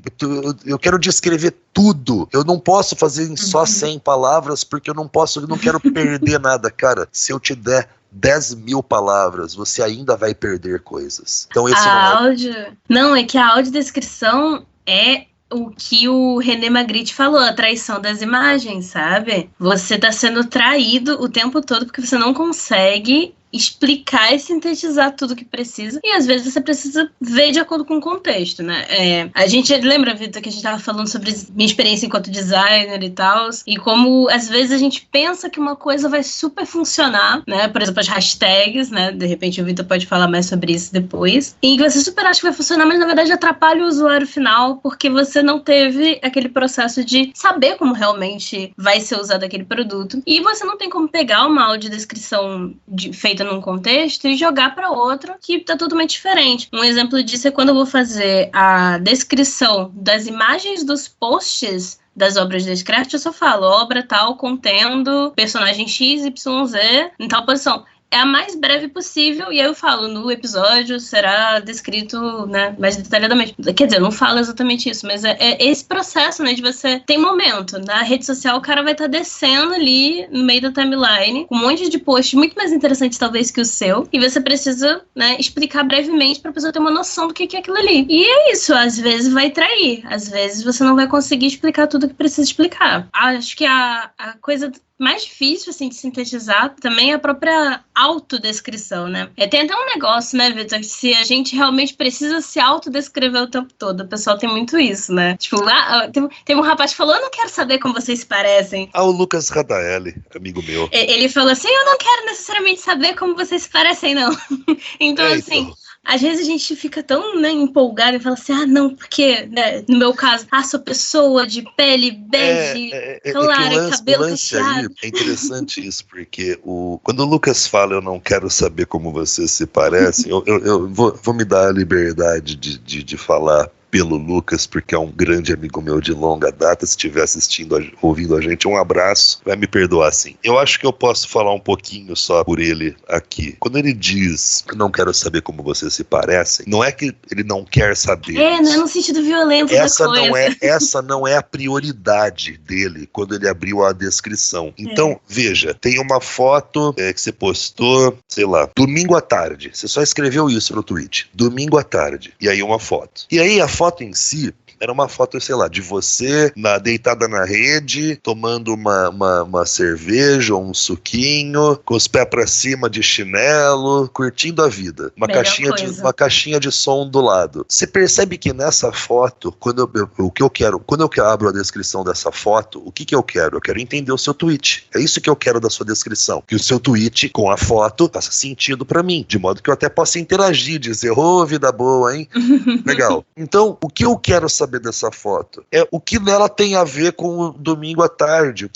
eu quero descrever tudo, eu não posso fazer em só 100 palavras porque eu não quero perder nada. Cara, se eu te der 10.000 palavras, você ainda vai perder coisas. Então esse Não, é que a audiodescrição é o que o René Magritte falou, a traição das imagens, sabe? Você tá sendo traído o tempo todo porque você não consegue explicar e sintetizar tudo que precisa, e às vezes você precisa ver de acordo com o contexto, né? A gente lembra, Vitor, que a gente tava falando sobre minha experiência enquanto designer e tal, e como às vezes a gente pensa que uma coisa vai super funcionar, né? Por exemplo, as hashtags, né? De repente o Vitor pode falar mais sobre isso depois, e você super acha que vai funcionar, mas na verdade atrapalha o usuário final, porque você não teve aquele processo de saber como realmente vai ser usado aquele produto, e você não tem como pegar uma audiodescrição feita num contexto e jogar para outro que tá totalmente diferente. Um exemplo disso é quando eu vou fazer a descrição das imagens dos posts das obras de Lovecraft, eu só falo: obra tal contendo personagem X, Y, Z em tal posição. É a mais breve possível, e aí eu falo: no episódio será descrito, né, mais detalhadamente. Quer dizer, eu não falo exatamente isso, mas é esse processo, né, de você... Tem momento, na rede social o cara vai estar descendo ali no meio da timeline, com um monte de posts muito mais interessantes talvez que o seu, e você precisa, né, explicar brevemente pra pessoa ter uma noção do que é aquilo ali. E é isso, às vezes vai trair, às vezes você não vai conseguir explicar tudo que precisa explicar. Acho que a coisa mais difícil, assim, de sintetizar também é a própria autodescrição, né? Tem até um negócio, né, Vitor, que se a gente realmente precisa se autodescrever o tempo todo, o pessoal tem muito isso, né? Tipo, tem um rapaz que falou: eu não quero saber como vocês se parecem. O Lucas Radaelli, amigo meu. Ele falou assim: eu não quero necessariamente saber como vocês se parecem, não. Então, assim... às vezes a gente fica tão, né, empolgado e fala assim, não, porque, né, no meu caso, sou pessoa de pele bege, clara, cabelo cacheado. Aí é interessante isso, porque quando o Lucas fala eu não quero saber como vocês se parecem, eu vou me dar a liberdade de falar pelo Lucas, porque é um grande amigo meu de longa data. Se estiver ouvindo a gente, um abraço, vai me perdoar sim. Eu acho que eu posso falar um pouquinho só por ele aqui. Quando ele diz, não quero saber como vocês se parecem, não é que ele não quer saber. Não é no sentido violento da coisa. Essa não é a prioridade dele quando ele abriu a descrição. Então, veja, tem uma foto que você postou, sei lá, domingo à tarde. Você só escreveu isso no tweet. Domingo à tarde. E aí uma foto. E aí a foto em si era uma foto, sei lá, de você deitada na rede, tomando uma cerveja ou um suquinho, com os pés pra cima de chinelo, curtindo a vida. Uma caixinha de som do lado. Você percebe que nessa foto, quando eu abro a descrição dessa foto, o que eu quero? Eu quero entender o seu tweet. É isso que eu quero da sua descrição. Que o seu tweet com a foto faça sentido pra mim, de modo que eu até possa interagir, dizer, vida boa, hein? Legal. Então, o que eu quero saber dessa foto é o que nela tem a ver com o domingo à tarde,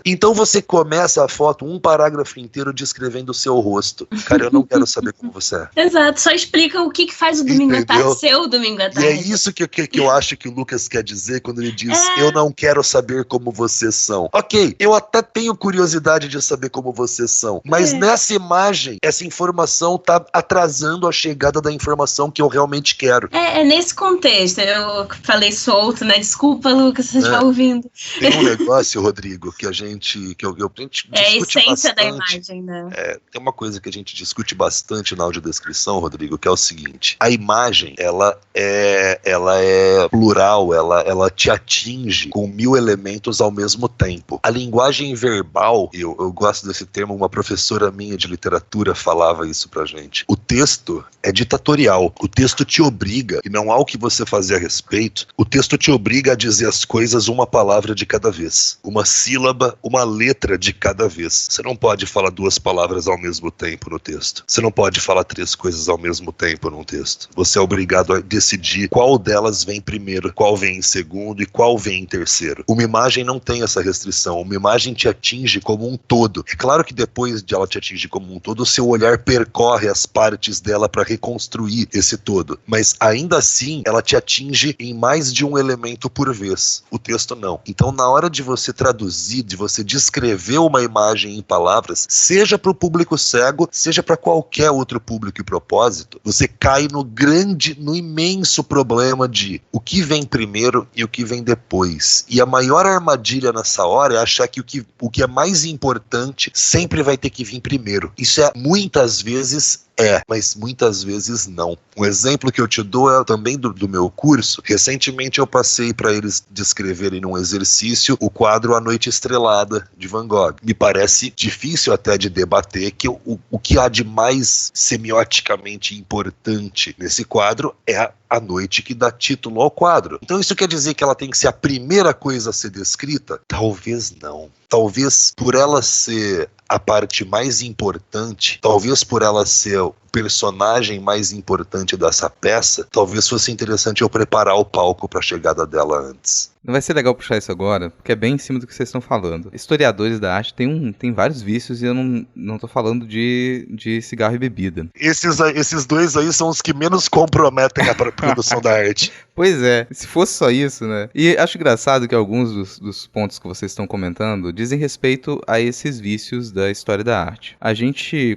então você começa a foto, um parágrafo inteiro descrevendo o seu rosto. Cara, eu não quero saber como você é. Exato, só explica o que faz o domingo à tarde ser o domingo à tarde. E é isso que eu acho que o Lucas quer dizer quando ele diz, eu não quero saber como vocês são. Ok, eu até tenho curiosidade de saber como vocês são, mas nessa imagem, essa informação tá atrasando a chegada da informação que eu realmente quero. É nesse contexto, eu falei solto, né? Desculpa, Lucas, você está ouvindo. Tem um negócio, Rodrigo, que a gente discute a essência bastante, da imagem, né? Tem uma coisa que a gente discute bastante na audiodescrição, Rodrigo, que é o seguinte: a imagem, ela é plural, ela te atinge com 1000 elementos ao mesmo tempo. A linguagem verbal, eu gosto desse termo, uma professora minha de literatura falava isso pra gente. O texto é ditatorial, o texto te obriga, e não há o que você fazer a respeito, o texto te obriga a dizer as coisas uma palavra de cada vez, uma sílaba, uma letra de cada vez. Você não pode falar 2 palavras ao mesmo tempo no texto. Você não pode falar 3 coisas ao mesmo tempo num texto. Você é obrigado a decidir qual delas vem primeiro, qual vem em segundo e qual vem em terceiro. Uma imagem não tem essa restrição. Uma imagem te atinge como um todo. É claro que depois de ela te atingir como um todo, o seu olhar percorre as partes dela para reconstruir esse todo. Mas ainda assim, ela te atinge em mais de um elemento por vez. O texto não. Então, na hora de você traduzir, de você descrever uma imagem em palavras, seja para o público cego, seja para qualquer outro público e propósito, você cai no imenso problema de o que vem primeiro e o que vem depois. E a maior armadilha nessa hora é achar que o que é mais importante sempre vai ter que vir primeiro. Isso muitas vezes mas muitas vezes não. Um exemplo que eu te dou é também do meu curso. Recentemente eu passei para eles descreverem num exercício o quadro A Noite Estrelada, de Van Gogh. Me parece difícil até de debater que o que há de mais semioticamente importante nesse quadro é a noite que dá título ao quadro. Então isso quer dizer que ela tem que ser a primeira coisa a ser descrita? Talvez não. Talvez por ela ser a parte mais importante, talvez por ela ser o personagem mais importante dessa peça, talvez fosse interessante eu preparar o palco para a chegada dela antes. Não vai ser legal puxar isso agora, porque é bem em cima do que vocês estão falando. Historiadores da arte têm vários vícios e eu não tô falando de cigarro e bebida. Esses dois aí são os que menos comprometem a produção da arte. Pois é, se fosse só isso, né? E acho engraçado que alguns dos pontos que vocês estão comentando dizem respeito a esses vícios da história da arte.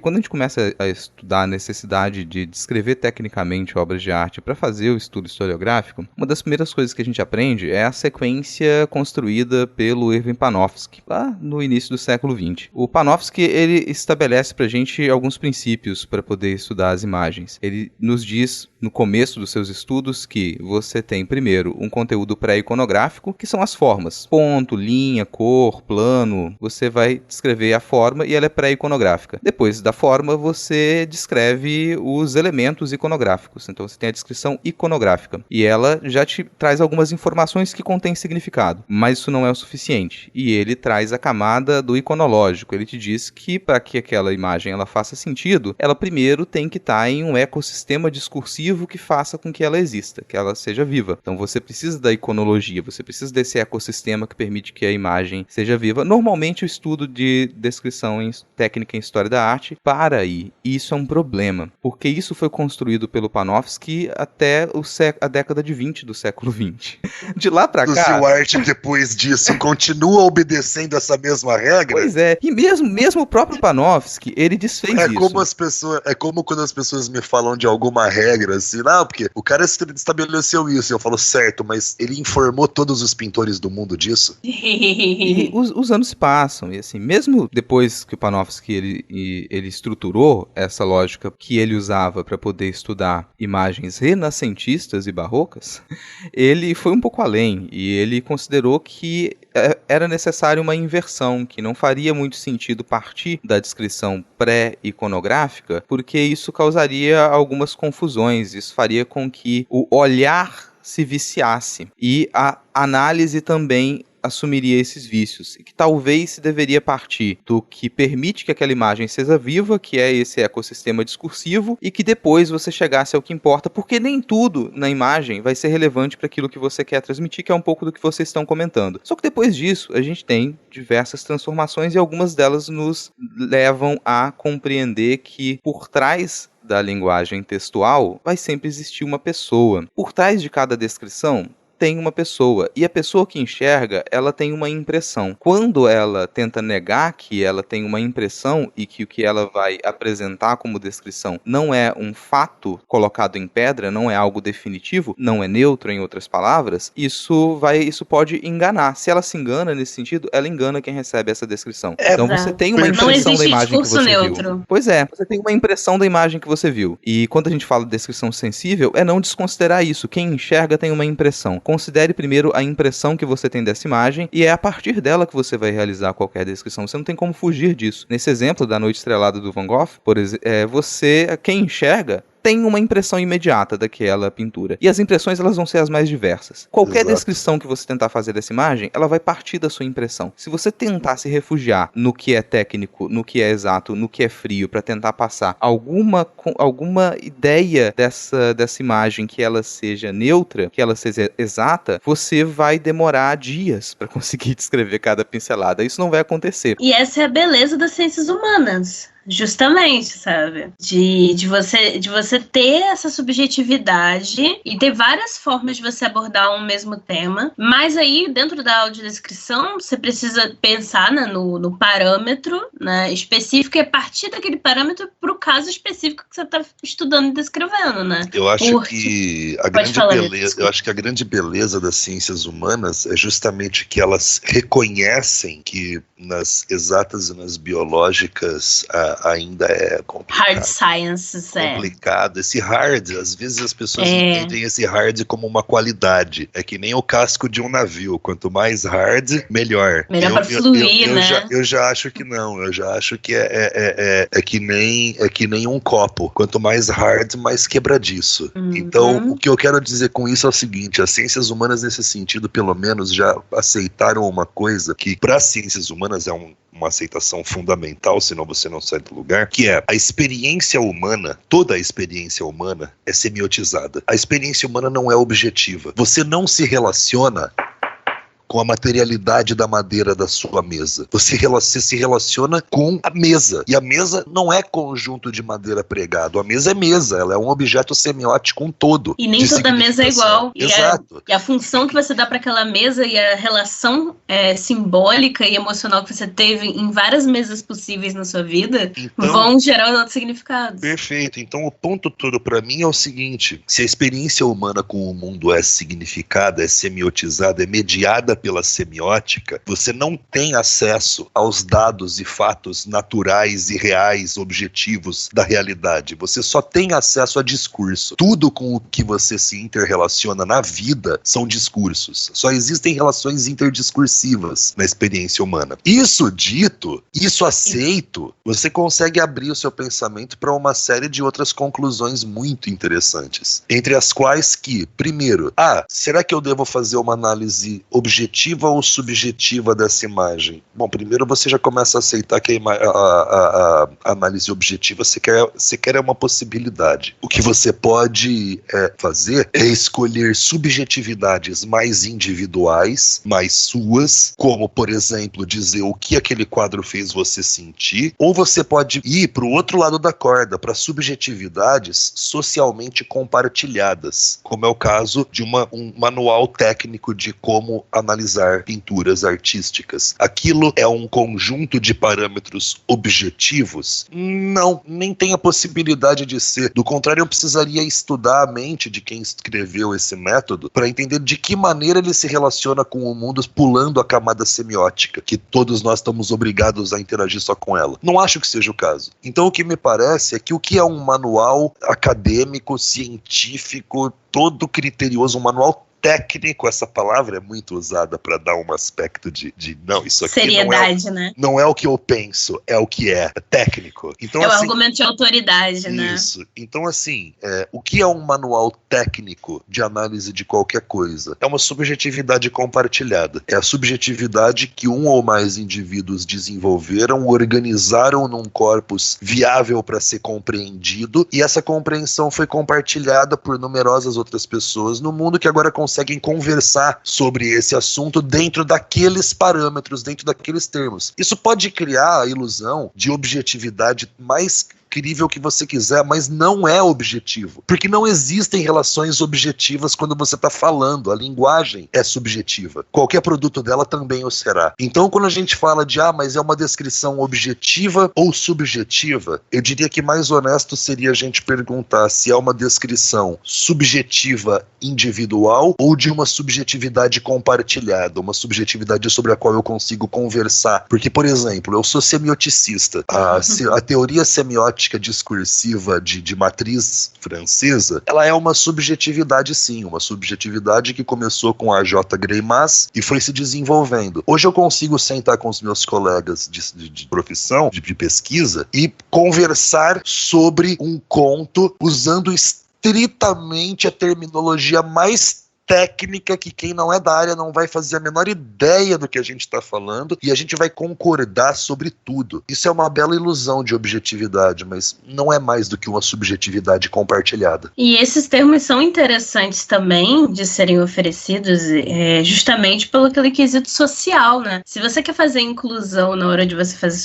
Quando a gente começa a estudar a necessidade de descrever tecnicamente obras de arte para fazer o estudo historiográfico, uma das primeiras coisas que a gente aprende é a sequência construída pelo Erwin Panofsky, lá no início do século XX. O Panofsky, ele estabelece pra gente alguns princípios para poder estudar as imagens. Ele nos diz, no começo dos seus estudos, que você tem, primeiro, um conteúdo pré-iconográfico, que são as formas. Ponto, linha, cor, plano. Você vai descrever a forma e ela é pré-iconográfica. Depois da forma, você descreve descreve os elementos iconográficos. Então você tem a descrição iconográfica. E ela já te traz algumas informações que contêm significado. Mas isso não é o suficiente. E ele traz a camada do iconológico. Ele te diz que para que aquela imagem ela faça sentido, ela primeiro tem que estar em um ecossistema discursivo que faça com que ela exista, que ela seja viva. Então você precisa da iconologia, você precisa desse ecossistema que permite que a imagem seja viva. Normalmente o estudo de descrição técnica em história da arte para aí. E isso é um problema, porque isso foi construído pelo Panofsky até a década de 20 do século 20. De lá para cá... O arte depois disso continua obedecendo essa mesma regra? Pois é, e mesmo o próprio Panofsky, ele desfez isso. É como quando as pessoas me falam de alguma regra, assim, porque o cara estabeleceu isso, e eu falo, certo, mas ele informou todos os pintores do mundo disso? E os anos se passam, e assim, mesmo depois que o Panofsky ele estruturou essa lógica que ele usava para poder estudar imagens renascentistas e barrocas, ele foi um pouco além, e ele considerou que era necessário uma inversão, que não faria muito sentido partir da descrição pré-iconográfica, porque isso causaria algumas confusões, isso faria com que o olhar se viciasse, e a análise também assumiria esses vícios, e que talvez se deveria partir do que permite que aquela imagem seja viva, que é esse ecossistema discursivo, e que depois você chegasse ao que importa, porque nem tudo na imagem vai ser relevante para aquilo que você quer transmitir, que é um pouco do que vocês estão comentando. Só que depois disso, a gente tem diversas transformações, e algumas delas nos levam a compreender que por trás da linguagem textual vai sempre existir uma pessoa. Por trás de cada descrição tem uma pessoa, e a pessoa que enxerga, ela tem uma impressão. Quando ela tenta negar que ela tem uma impressão e que o que ela vai apresentar como descrição não é um fato colocado em pedra, não é algo definitivo, não é neutro, em outras palavras, isso pode enganar. Se ela se engana nesse sentido, ela engana quem recebe essa descrição. Então você tem uma impressão da imagem que você viu. Pois é, você tem uma impressão da imagem que você viu. E quando a gente fala de descrição sensível, é não desconsiderar isso. Quem enxerga tem uma impressão. Considere primeiro a impressão que você tem dessa imagem, e é a partir dela que você vai realizar qualquer descrição. Você não tem como fugir disso. Nesse exemplo da Noite Estrelada do Van Gogh, por exemplo, quem enxerga tem uma impressão imediata daquela pintura. E as impressões, elas vão ser as mais diversas. Qualquer descrição que você tentar fazer dessa imagem, ela vai partir da sua impressão. Se você tentar se refugiar no que é técnico, no que é exato, no que é frio, para tentar passar alguma ideia dessa imagem que ela seja neutra, que ela seja exata, você vai demorar dias para conseguir descrever cada pincelada. Isso não vai acontecer. E essa é a beleza das ciências humanas. Justamente, sabe? De você ter essa subjetividade e ter várias formas de você abordar um mesmo tema, mas aí, dentro da audiodescrição, você precisa pensar, né, no parâmetro, né, específico, e a partir daquele parâmetro para o caso específico que você está estudando e descrevendo, né? Eu acho que a grande beleza das ciências humanas é justamente que elas reconhecem que nas exatas e nas biológicas ainda é complicado. Hard sciences, complicado. Esse hard, às vezes as pessoas entendem esse hard como uma qualidade. É que nem o casco de um navio. Quanto mais hard, melhor. Melhor para fluir, né? Eu já acho que não. Eu já acho que é que nem um copo. Quanto mais hard, mais quebradiço. Então, o que eu quero dizer com isso é o seguinte: as ciências humanas, nesse sentido, pelo menos, já aceitaram uma coisa que, para as ciências humanas, é uma aceitação fundamental, senão você não sai do lugar, que é a experiência humana, toda a experiência humana é semiotizada. A experiência humana não é objetiva. Você não se relaciona com a materialidade da madeira da sua mesa. Você se relaciona com a mesa. E a mesa não é conjunto de madeira pregado. A mesa é mesa. Ela é um objeto semiótico, um todo. E nem toda mesa é igual. Exato. E a função que você dá para aquela mesa e a relação simbólica e emocional que você teve em várias mesas possíveis na sua vida vão gerar outros significados. Perfeito. Então o ponto todo para mim é o seguinte: se a experiência humana com o mundo é significada, é semiotizada, é mediada pela semiótica, você não tem acesso aos dados e fatos naturais e reais, objetivos da realidade. Você só tem acesso a discurso. Tudo com o que você se interrelaciona na vida são discursos. Só existem relações interdiscursivas na experiência humana. Isso dito, isso aceito, você consegue abrir o seu pensamento para uma série de outras conclusões muito interessantes. Entre as quais que, primeiro, será que eu devo fazer uma análise objetiva ou subjetiva dessa imagem? Bom, primeiro você já começa a aceitar que a análise objetiva sequer é uma possibilidade. O que você pode fazer é escolher subjetividades mais individuais, mais suas, como, por exemplo, dizer o que aquele quadro fez você sentir, ou você pode ir para o outro lado da corda, para subjetividades socialmente compartilhadas, como é o caso de um manual técnico de como analisar pinturas artísticas. Aquilo é um conjunto de parâmetros objetivos? Não, nem tem a possibilidade de ser. Do contrário, eu precisaria estudar a mente de quem escreveu esse método para entender de que maneira ele se relaciona com o mundo pulando a camada semiótica, que todos nós estamos obrigados a interagir só com ela. Não acho que seja o caso. Então o que me parece é que o que é um manual acadêmico, científico, todo criterioso, um manual técnico, essa palavra é muito usada para dar um aspecto de não, isso aqui seriedade, né? Não é o que eu penso, é o que é técnico. Então, é o argumento de autoridade, né? Isso. Então, assim, o que é um manual técnico de análise de qualquer coisa? É uma subjetividade compartilhada. É a subjetividade que um ou mais indivíduos desenvolveram, organizaram num corpus viável para ser compreendido, e essa compreensão foi compartilhada por numerosas outras pessoas no mundo que agora conseguem conversar sobre esse assunto dentro daqueles parâmetros, dentro daqueles termos. Isso pode criar a ilusão de objetividade mais incrível que você quiser, mas não é objetivo, porque não existem relações objetivas quando você está falando. A linguagem é subjetiva, qualquer produto dela também o será. Então quando a gente fala de mas é uma descrição objetiva ou subjetiva, eu diria que mais honesto seria a gente perguntar se é uma descrição subjetiva individual ou de uma subjetividade compartilhada, uma subjetividade sobre a qual eu consigo conversar. Porque, por exemplo, eu sou semioticista. A teoria semiótica discursiva de matriz francesa, ela é uma subjetividade, sim, uma subjetividade que começou com a J. Greimas e foi se desenvolvendo. Hoje eu consigo sentar com os meus colegas de profissão, de pesquisa, e conversar sobre um conto usando estritamente a terminologia mais técnica que quem não é da área não vai fazer a menor ideia do que a gente está falando, e a gente vai concordar sobre tudo. Isso é uma bela ilusão de objetividade, mas não é mais do que uma subjetividade compartilhada. E esses termos são interessantes também de serem oferecidos justamente pelo aquele quesito social, né? Se você quer fazer inclusão na hora de você fazer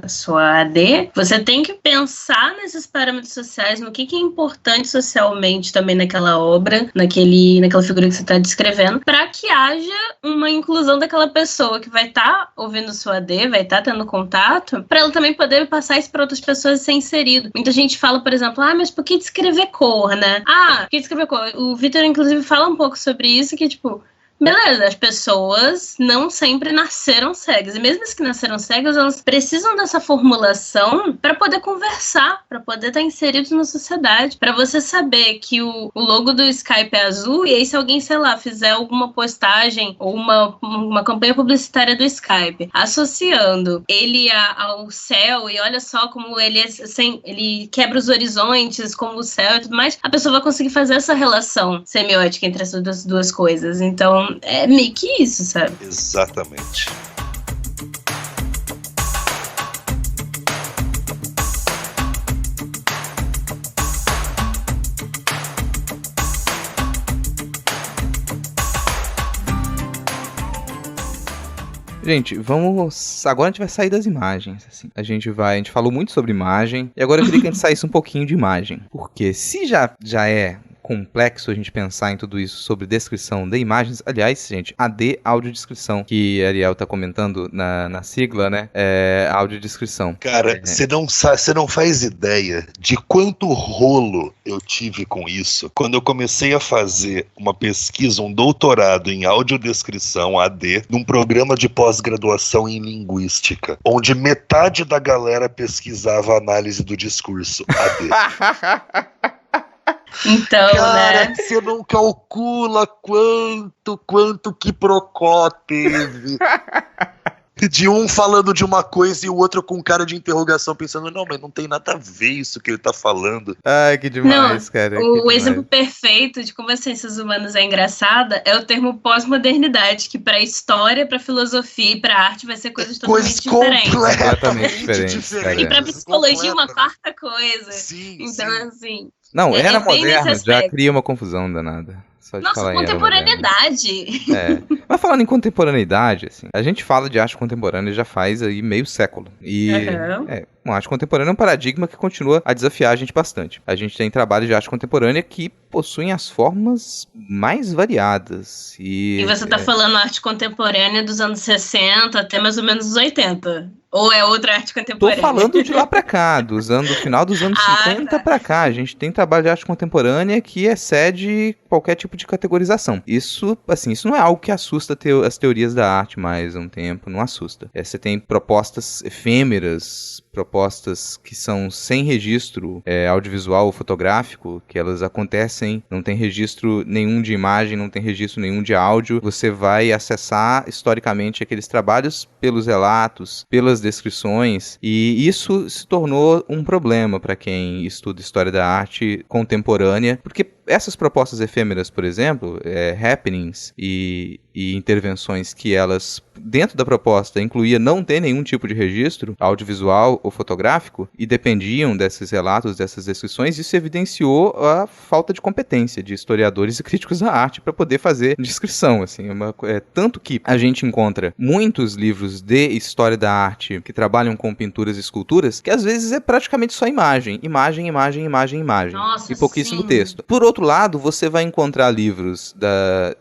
sua AD, você tem que pensar nesses parâmetros sociais, no que é importante socialmente também naquela obra, naquela figura que você está descrevendo, para que haja uma inclusão daquela pessoa que vai estar ouvindo sua AD, vai estar tendo contato, para ela também poder passar isso para outras pessoas e ser inserido. Muita gente fala, por exemplo, mas por que descrever cor, né? Por que descrever cor? O Vitor, inclusive, fala um pouco sobre isso, que, tipo, beleza, as pessoas não sempre nasceram cegas. E mesmo as que nasceram cegas, elas precisam dessa formulação para poder conversar, para poder estar inseridos na sociedade. Para você saber que o logo do Skype é azul, e aí se alguém, sei lá, fizer alguma postagem ou uma campanha publicitária do Skype, associando ele ao céu, e olha só como ele quebra os horizontes, como o céu e tudo mais, a pessoa vai conseguir fazer essa relação semiótica entre essas duas coisas. Então, é meio que isso, sabe? Exatamente. Gente, agora a gente vai sair das imagens, assim. A gente falou muito sobre imagem, e agora eu queria que a gente saísse um pouquinho de imagem. Porque se já é complexo a gente pensar em tudo isso sobre descrição de imagens. Aliás, gente, AD, audiodescrição, que a Ariel tá comentando na sigla, né? É audiodescrição. Cara, você não faz ideia de quanto rolo eu tive com isso quando eu comecei a fazer uma pesquisa, um doutorado em audiodescrição, AD, num programa de pós-graduação em linguística, onde metade da galera pesquisava análise do discurso, AD. Então, cara, né? você não calcula quanto que Procó teve. De um falando de uma coisa e o outro com cara de interrogação, pensando, não, mas não tem nada a ver isso que ele tá falando. Ai, que demais, cara. O exemplo perfeito de como as ciências humanas é engraçada é o termo pós-modernidade, que pra história, pra filosofia e pra arte vai ser coisas totalmente diferentes. Completamente diferentes. E pra psicologia uma quarta coisa. Sim, então, sim. assim... Não, era bem moderno, nesse já aspecto. cria uma confusão danada. Só de Nossa, falar em era contemporaneidade. moderno. Mas falando em contemporaneidade, assim, a gente fala de arte contemporânea já faz aí meio século. E a arte contemporânea é um paradigma que continua a desafiar a gente bastante. A gente tem trabalhos de arte contemporânea que possuem as formas mais variadas. E você tá falando arte contemporânea dos anos 60 até mais ou menos os 80? Ou é outra arte contemporânea? Tô falando de lá pra cá, do final dos anos 50 pra cá. A gente tem trabalho de arte contemporânea que excede qualquer tipo de categorização. Isso não é algo que assusta as teorias da arte mais um tempo, não assusta. Você tem propostas efêmeras, propostas que são sem registro audiovisual ou fotográfico, que elas acontecem, não tem registro nenhum de imagem, não tem registro nenhum de áudio. Você vai acessar historicamente aqueles trabalhos pelos relatos, pelas descrições, e isso se tornou um problema para quem estuda história da arte contemporânea, porque essas propostas efêmeras, por exemplo, happenings e intervenções que elas, dentro da proposta, incluía não ter nenhum tipo de registro audiovisual ou fotográfico e dependiam desses relatos, dessas descrições, isso evidenciou a falta de competência de historiadores e críticos da arte para poder fazer descrição. Assim, tanto que a gente encontra muitos livros de história da arte que trabalham com pinturas e esculturas que às vezes é praticamente só imagem. Nossa, e pouquíssimo sim. texto. Por outro lado, você vai encontrar livros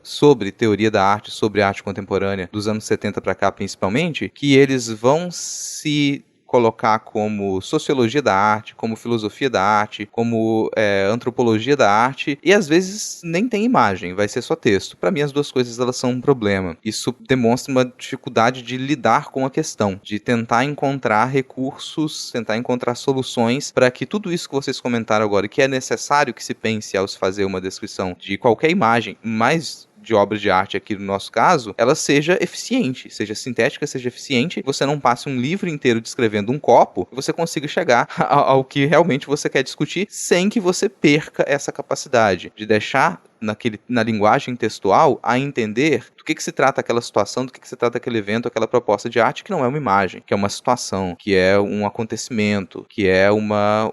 sobre teoria da arte, sobre arte contemporânea, dos anos 70 para cá principalmente, que eles vão se colocar como sociologia da arte, como filosofia da arte, como antropologia da arte, e às vezes nem tem imagem, vai ser só texto. Para mim, as duas coisas elas são um problema. Isso demonstra uma dificuldade de lidar com a questão, de tentar encontrar recursos, tentar encontrar soluções para que tudo isso que vocês comentaram agora, que é necessário que se pense ao se fazer uma descrição de qualquer imagem, mais de obra de arte aqui no nosso caso, ela seja eficiente, seja sintética, seja eficiente, você não passe um livro inteiro descrevendo um copo, e você consiga chegar ao que realmente você quer discutir, sem que você perca essa capacidade de deixar na linguagem textual a entender do que se trata aquela situação, do que se trata aquele evento, aquela proposta de arte, que não é uma imagem, que é uma situação, que é um acontecimento, que é uma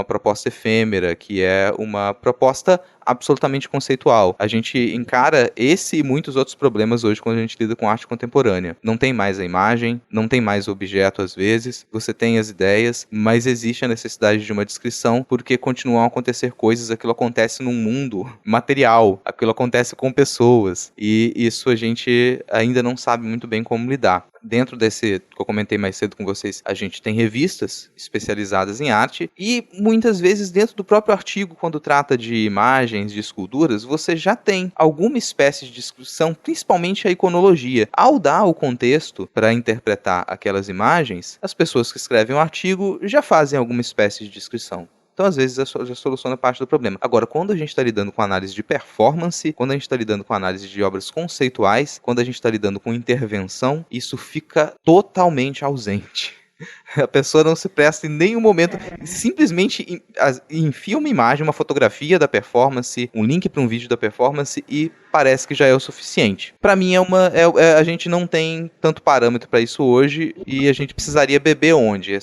proposta efêmera, que é uma proposta absolutamente conceitual. A gente encara esse e muitos outros problemas hoje quando a gente lida com arte contemporânea. Não tem mais a imagem, não tem mais o objeto às vezes, você tem as ideias, mas existe a necessidade de uma descrição porque continuam a acontecer coisas, aquilo acontece num mundo material, aquilo acontece com pessoas, e isso a gente ainda não sabe muito bem como lidar. Dentro desse que eu comentei mais cedo com vocês, a gente tem revistas especializadas em arte e muitas vezes dentro do próprio artigo, quando trata de imagens, de esculturas, você já tem alguma espécie de descrição, principalmente a iconologia. Ao dar o contexto para interpretar aquelas imagens, as pessoas que escrevem o artigo já fazem alguma espécie de descrição. Então, às vezes, já soluciona parte do problema. Agora, quando a gente está lidando com análise de performance, quando a gente está lidando com análise de obras conceituais, quando a gente está lidando com intervenção, isso fica totalmente ausente. A pessoa não se presta em nenhum momento, simplesmente enfia uma imagem, uma fotografia da performance, um link para um vídeo da performance e parece que já é o suficiente. Para mim a gente não tem tanto parâmetro para isso hoje e a gente precisaria beber onde?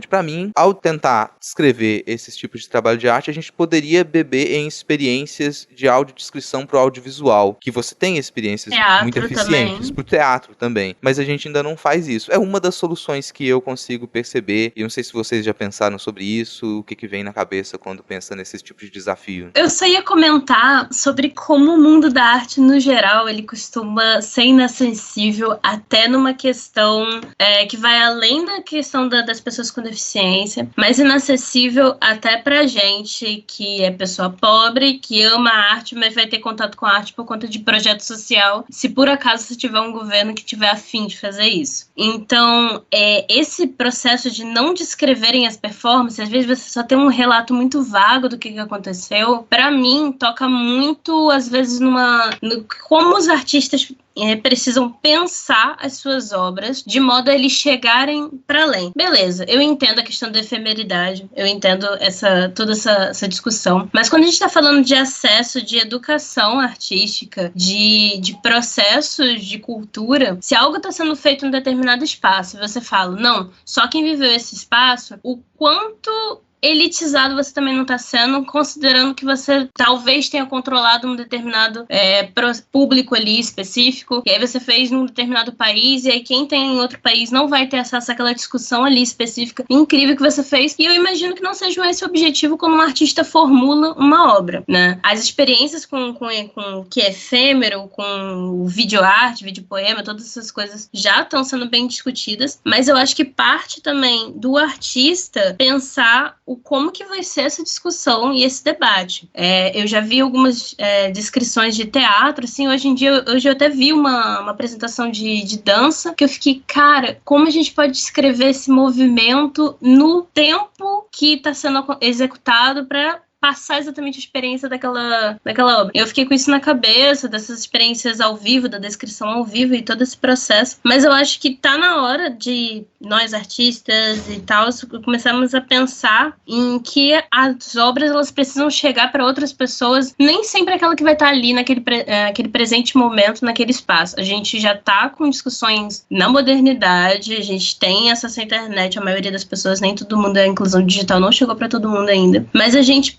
Para mim, ao tentar descrever esses tipos de trabalho de arte, a gente poderia beber em experiências de audiodescrição para o audiovisual, que você tem experiências muito eficientes, para o teatro também, mas a gente ainda não faz isso. É uma das soluções soluções que eu consigo perceber. E não sei se vocês já pensaram sobre isso, o que vem na cabeça quando pensa nesse tipo de desafio. Eu só ia comentar sobre como o mundo da arte, no geral, ele costuma ser inacessível até numa questão que vai além da questão das pessoas com deficiência, mas inacessível até pra gente que é pessoa pobre, que ama a arte, mas vai ter contato com a arte por conta de projeto social, se por acaso você tiver um governo que tiver afim de fazer isso. Então, esse processo de não descreverem as performances, às vezes você só tem um relato muito vago do que aconteceu, pra mim, toca muito, às vezes, no como os artistas precisam pensar as suas obras de modo a eles chegarem para além. Beleza, eu entendo a questão da efemeridade, eu entendo toda essa discussão, mas quando a gente está falando de acesso, de educação artística, de processos de cultura, se algo está sendo feito em um determinado espaço, você fala, não, só quem viveu esse espaço, o quanto elitizado você também não está sendo, considerando que você talvez tenha controlado um determinado público ali específico, e aí você fez num determinado país, e aí quem tem em outro país não vai ter acesso àquela discussão ali específica, incrível que você fez, e eu imagino que não seja esse o objetivo quando um artista formula uma obra, né? As experiências com que é efêmero, com o videoarte, videopoema, todas essas coisas já estão sendo bem discutidas, mas eu acho que parte também do artista pensar como que vai ser essa discussão e esse debate. Eu já vi algumas descrições de teatro, assim, hoje eu até vi uma apresentação de dança, que eu fiquei, cara, como a gente pode descrever esse movimento no tempo que está sendo executado para passar exatamente a experiência daquela obra. Eu fiquei com isso na cabeça, dessas experiências ao vivo, da descrição ao vivo e todo esse processo. Mas eu acho que tá na hora de nós, artistas e tal, começarmos a pensar em que as obras, elas precisam chegar para outras pessoas, nem sempre aquela que vai estar ali naquele presente momento, naquele espaço. A gente já tá com discussões na modernidade, a gente tem acesso à internet, a maioria das pessoas, nem todo mundo, a inclusão digital não chegou para todo mundo ainda, mas a gente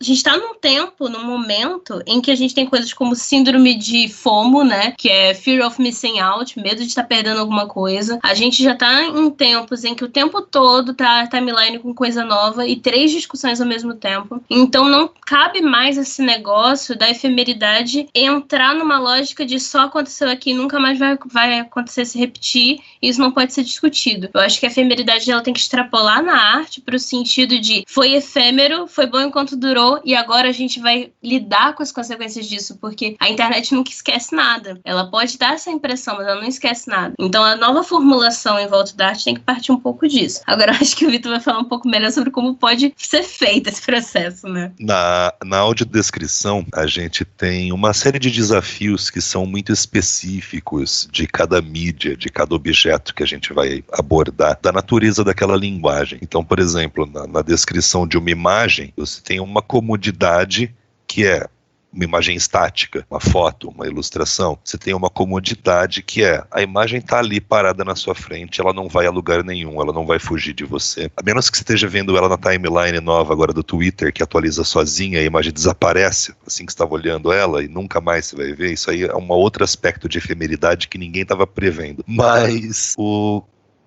a gente está num momento em que a gente tem coisas como síndrome de FOMO, né? Que é Fear of Missing Out, medo de estar perdendo alguma coisa. A gente já está em tempos em que o tempo todo tá a timeline com coisa nova e 3 discussões ao mesmo tempo. Então não cabe mais esse negócio da efemeridade entrar numa lógica de só aconteceu aqui, nunca mais vai acontecer, se repetir, e isso não pode ser discutido. Eu acho que a efemeridade ela tem que extrapolar na arte para o sentido de foi efêmero, foi bom enquanto durou, e agora a gente vai lidar com as consequências disso, porque a internet nunca esquece nada. Ela pode dar essa impressão, mas ela não esquece nada. Então a nova formulação em volta da arte tem que partir um pouco disso. Agora eu acho que o Vitor vai falar um pouco melhor sobre como pode ser feito esse processo, né? Na audiodescrição, a gente tem uma série de desafios que são muito específicos de cada mídia, de cada objeto que a gente vai abordar, da natureza daquela linguagem. Então, por exemplo, na descrição de uma imagem, você tem uma comodidade que é uma imagem estática, uma foto, uma ilustração. Você tem uma comodidade que é a imagem está ali parada na sua frente, ela não vai a lugar nenhum, ela não vai fugir de você. A menos que você esteja vendo ela na timeline nova agora do Twitter, que atualiza sozinha, a imagem desaparece assim que você estava olhando ela e nunca mais você vai ver. Isso aí é um outro aspecto de efemeridade que ninguém estava prevendo. Mas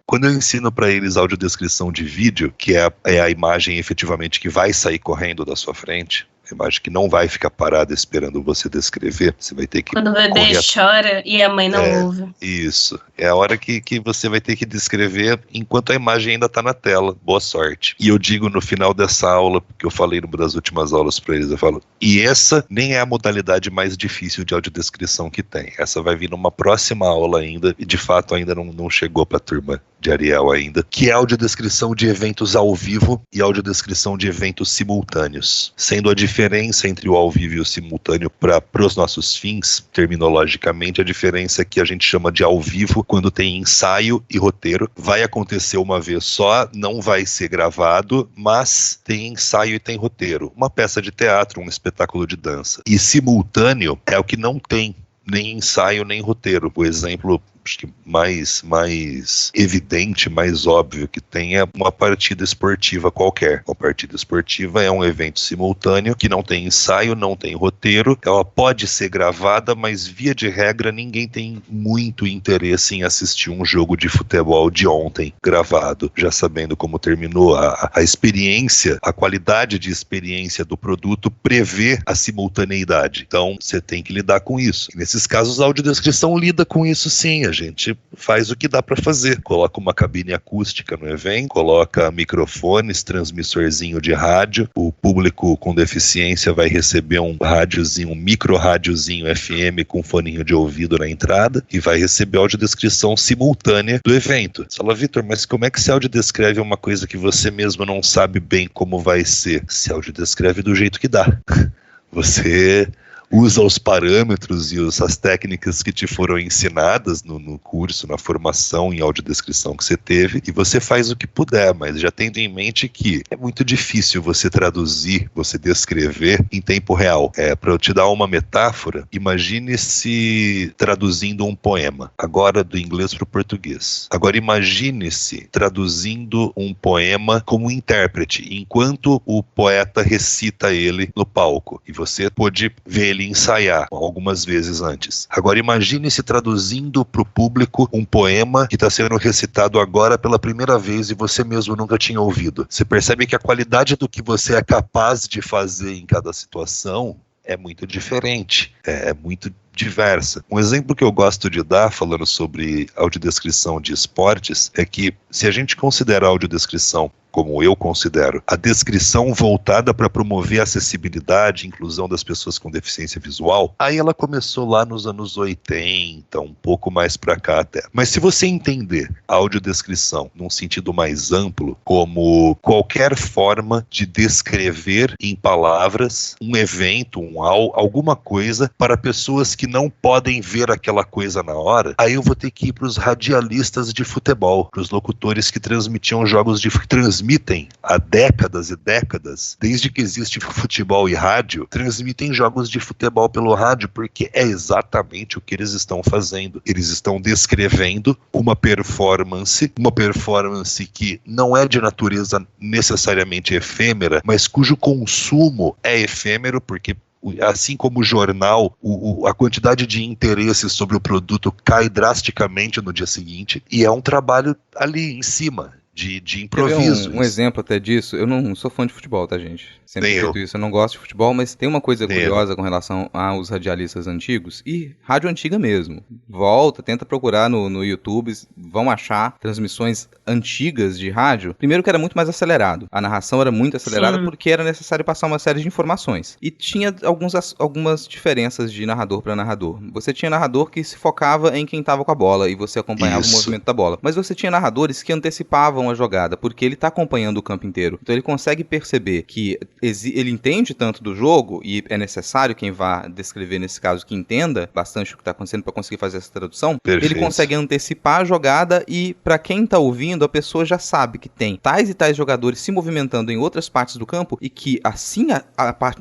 quando eu ensino para eles audiodescrição de vídeo, que é a imagem efetivamente que vai sair correndo da sua frente, a imagem que não vai ficar parada esperando você descrever, você vai ter que... Quando o bebê chora e a mãe não ouve. Isso, é a hora que você vai ter que descrever enquanto a imagem ainda está na tela. Boa sorte. E eu digo no final dessa aula, porque eu falei numa das últimas aulas para eles, eu falo, e essa nem é a modalidade mais difícil de audiodescrição que tem. Essa vai vir numa próxima aula ainda, e de fato ainda não chegou para a turma de Ariel ainda, que é a audiodescrição de eventos ao vivo e a audiodescrição de eventos simultâneos. Sendo a diferença entre o ao vivo e o simultâneo para os nossos fins, terminologicamente, a diferença é que a gente chama de ao vivo quando tem ensaio e roteiro. Vai acontecer uma vez só, não vai ser gravado, mas tem ensaio e tem roteiro. Uma peça de teatro, um espetáculo de dança. E simultâneo é o que não tem nem ensaio, nem roteiro. O exemplo acho que mais evidente, mais óbvio que tem é uma partida esportiva qualquer. Uma partida esportiva é um evento simultâneo que não tem ensaio, não tem roteiro, ela pode ser gravada, mas via de regra ninguém tem muito interesse em assistir um jogo de futebol de ontem gravado, já sabendo como terminou. A experiência, a qualidade de experiência do produto prevê a simultaneidade. Então você tem que lidar com isso. E nesses casos a audiodescrição lida com isso sim, a gente faz o que dá para fazer. Coloca uma cabine acústica no evento, coloca microfones, transmissorzinho de rádio, o público com deficiência vai receber um rádiozinho, um micro rádiozinho FM com foninho de ouvido na entrada e vai receber audiodescrição simultânea do evento. Você fala, Vitor, mas como é que se audiodescreve uma coisa que você mesmo não sabe bem como vai ser? Se audiodescreve do jeito que dá. Você usa os parâmetros e as técnicas que te foram ensinadas no curso, na formação em audiodescrição que você teve, e você faz o que puder, mas já tendo em mente que é muito difícil você traduzir, você descrever em tempo real. Para eu te dar uma metáfora, imagine-se traduzindo um poema, agora do inglês para o português. Agora imagine-se traduzindo um poema como intérprete, enquanto o poeta recita ele no palco, e você pode ver ele ensaiar algumas vezes antes. Agora imagine-se traduzindo para o público um poema que está sendo recitado agora pela primeira vez e você mesmo nunca tinha ouvido. Você percebe que a qualidade do que você é capaz de fazer em cada situação é muito diferente, é muito diversa. Um exemplo que eu gosto de dar, falando sobre audiodescrição de esportes, é que se a gente considera a audiodescrição, como eu considero, a descrição voltada para promover a acessibilidade e inclusão das pessoas com deficiência visual, aí ela começou lá nos anos 80, um pouco mais para cá até. Mas se você entender a audiodescrição num sentido mais amplo, como qualquer forma de descrever em palavras um evento, alguma coisa para pessoas que não podem ver aquela coisa na hora, aí eu vou ter que ir para os radialistas de futebol, para os locutores que transmitiam jogos transmitem há décadas e décadas, desde que existe futebol e rádio, transmitem jogos de futebol pelo rádio, porque é exatamente o que eles estão fazendo. Eles estão descrevendo uma performance que não é de natureza necessariamente efêmera, mas cujo consumo é efêmero, porque assim como o jornal, a quantidade de interesse sobre o produto cai drasticamente no dia seguinte, e é um trabalho ali em cima, de improviso. Um exemplo até disso, eu não sou fã de futebol, tá, gente? Sempre dito isso, eu não gosto de futebol, mas tem uma coisa curiosa com relação aos radialistas antigos, e rádio antiga mesmo. Volta, tenta procurar no YouTube, vão achar transmissões antigas de rádio. Primeiro que era muito mais acelerado, a narração era muito acelerada porque era necessário passar uma série de informações. E tinha algumas diferenças de narrador para narrador. Você tinha narrador que se focava em quem estava com a bola e você acompanhava o movimento da bola. Mas você tinha narradores que antecipavam a jogada, porque ele está acompanhando o campo inteiro. Então ele consegue perceber que ele entende tanto do jogo, e é necessário quem vá descrever nesse caso que entenda bastante o que está acontecendo para conseguir fazer essa tradução. Perfeito. Ele consegue antecipar a jogada e para quem está ouvindo, a pessoa já sabe que tem tais e tais jogadores se movimentando em outras partes do campo e que assim,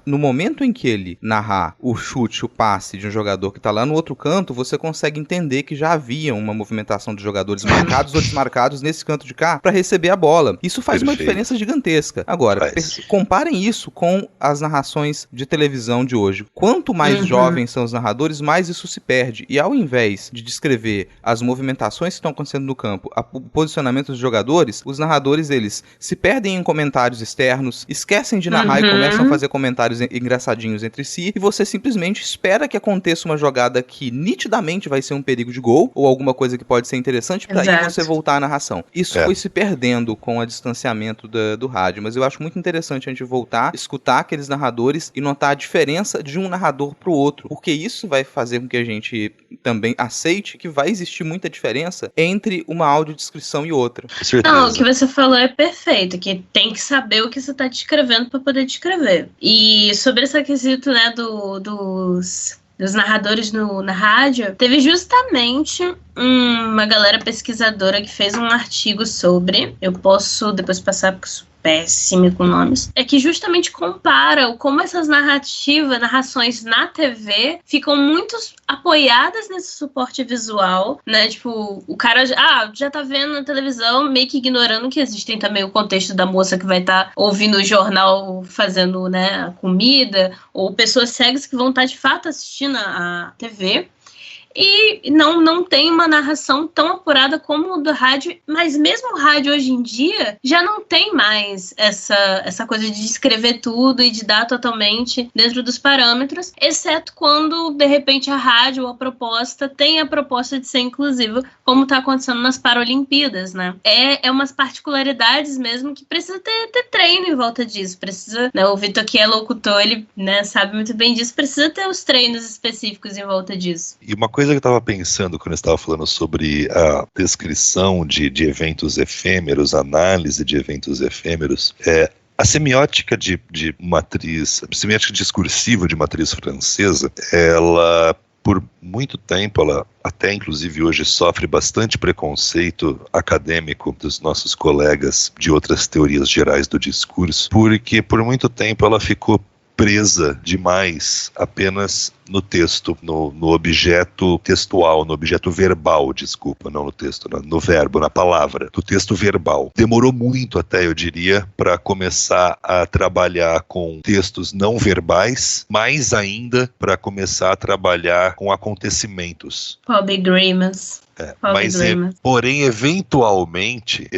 no momento em que ele narrar o chute, o passe de um jogador que está lá no outro canto, você consegue entender que já havia uma movimentação de jogadores marcados ou desmarcados nesse canto de cá para receber a bola. Isso faz uma diferença gigantesca. Agora, comparem isso com as narrações de televisão de hoje. Quanto mais jovens são os narradores, mais isso se perde. E ao invés de descrever as movimentações que estão acontecendo no campo, o posicionamento dos jogadores, os narradores, eles se perdem em comentários externos, esquecem de narrar e começam a fazer comentários engraçadinhos entre si, e você simplesmente espera que aconteça uma jogada que nitidamente vai ser um perigo de gol, ou alguma coisa que pode ser interessante, para aí você voltar à narração. Isso foi se perdendo com o distanciamento do rádio, mas eu acho muito interessante a gente voltar, escutar aqueles narradores e notar a diferença de um narrador pro outro, porque isso vai fazer com que a gente também aceite que vai existir muita diferença entre uma audiodescrição e outra. Não, o que você falou é perfeito, que tem que saber o que você tá descrevendo para poder descrever. E sobre esse quesito, né, dos narradores na rádio, teve justamente uma galera pesquisadora que fez um artigo sobre, eu posso depois passar péssima com nomes, é que justamente compara como essas narrações na TV ficam muito apoiadas nesse suporte visual, né? Tipo, o cara já tá vendo na televisão, meio que ignorando que existem também o contexto da moça que vai estar ouvindo o jornal fazendo, né, a comida, ou pessoas cegas que vão estar de fato assistindo a TV. E não tem uma narração tão apurada como o do rádio, mas mesmo o rádio hoje em dia já não tem mais essa coisa de descrever tudo e de dar totalmente dentro dos parâmetros, exceto quando, de repente, a rádio ou a proposta tem a proposta de ser inclusiva, como está acontecendo nas Paralimpíadas, né? É umas particularidades mesmo que precisa ter treino em volta disso, precisa, né, o Vitor que é locutor, ele, né, sabe muito bem disso, precisa ter os treinos específicos em volta disso. E uma coisa que eu estava pensando quando eu estava falando sobre a descrição de eventos efêmeros, análise de eventos efêmeros, a semiótica de matriz, a semiótica discursiva de matriz francesa, ela, por muito tempo, ela até inclusive hoje sofre bastante preconceito acadêmico dos nossos colegas de outras teorias gerais do discurso, porque por muito tempo ela ficou presa demais apenas no texto, no objeto textual, no objeto verbal, desculpa, não no texto, no verbo, na palavra, do texto verbal. Demorou muito até, eu diria, para começar a trabalhar com textos não verbais, mais ainda para começar a trabalhar com acontecimentos. Pobre Grimas. Porém, eventualmente,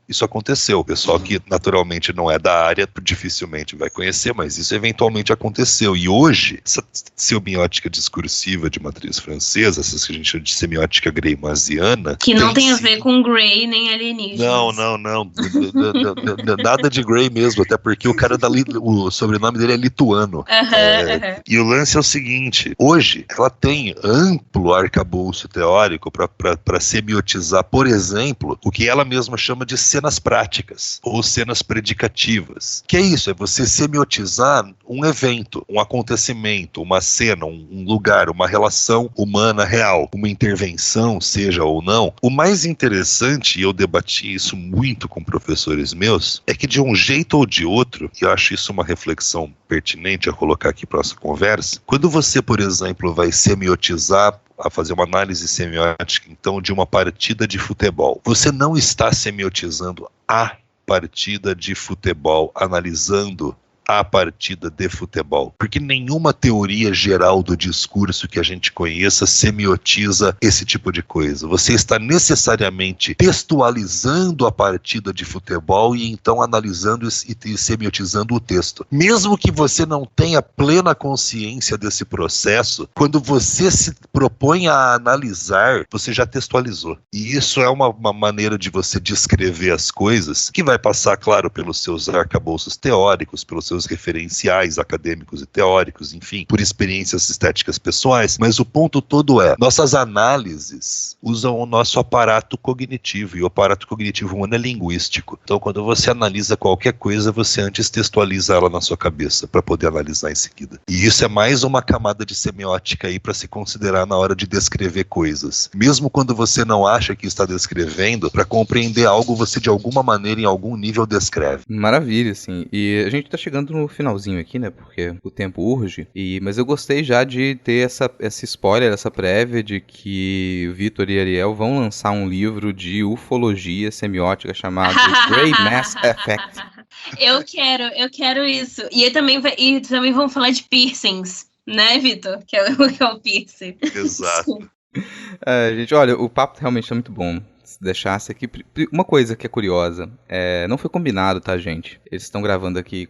isso aconteceu. O pessoal que naturalmente não é da área dificilmente vai conhecer, mas isso eventualmente aconteceu. E hoje, essa semiótica discursiva de matriz francesa, essa que a gente chama de semiótica greymasiana... Que não tem a ver com Grey nem alienígenas. Não. Nada de Grey mesmo, até porque o sobrenome dele é lituano. E o lance é o seguinte, hoje ela tem amplo arcabouço teórico para semiotizar, por exemplo, o que ela mesma chama de cenas práticas ou cenas predicativas. Que é isso? É você semiotizar um evento, um acontecimento, uma cena, um lugar, uma relação humana real, uma intervenção, seja ou não. O mais interessante, e eu debati isso muito com professores meus, é que de um jeito ou de outro, e eu acho isso uma reflexão pertinente a colocar aqui para essa conversa, quando você, por exemplo, vai semiotizar, a fazer uma análise semiótica, então, de uma partida de futebol, você não está semiotizando a partida de futebol, analisando a partida de futebol, porque nenhuma teoria geral do discurso que a gente conheça semiotiza esse tipo de coisa. Você está necessariamente textualizando a partida de futebol e então analisando e semiotizando o texto. Mesmo que você não tenha plena consciência desse processo, quando você se propõe a analisar, você já textualizou. E isso é uma maneira de você descrever as coisas que vai passar, claro, pelos seus arcabouços teóricos, pelos seus referenciais acadêmicos e teóricos, enfim, por experiências estéticas pessoais, mas o ponto todo é, nossas análises usam o nosso aparato cognitivo, e o aparato cognitivo humano é linguístico. Então, quando você analisa qualquer coisa, você antes textualiza ela na sua cabeça, para poder analisar em seguida. E isso é mais uma camada de semiótica aí para se considerar na hora de descrever coisas. Mesmo quando você não acha que está descrevendo, para compreender algo, você de alguma maneira, em algum nível, descreve. Maravilha, assim. E a gente tá chegando no finalzinho aqui, né, porque o tempo urge, mas eu gostei já de ter essa spoiler, essa prévia de que o Vitor e Ariel vão lançar um livro de ufologia semiótica chamado Grey Mass Effect. Eu quero isso. E também vão falar de piercings, né, Vitor? Que é o piercing. Exato. Gente, olha, o papo realmente tá muito bom. Se deixasse aqui... Uma coisa que é curiosa, não foi combinado, tá, gente? Eles estão gravando aqui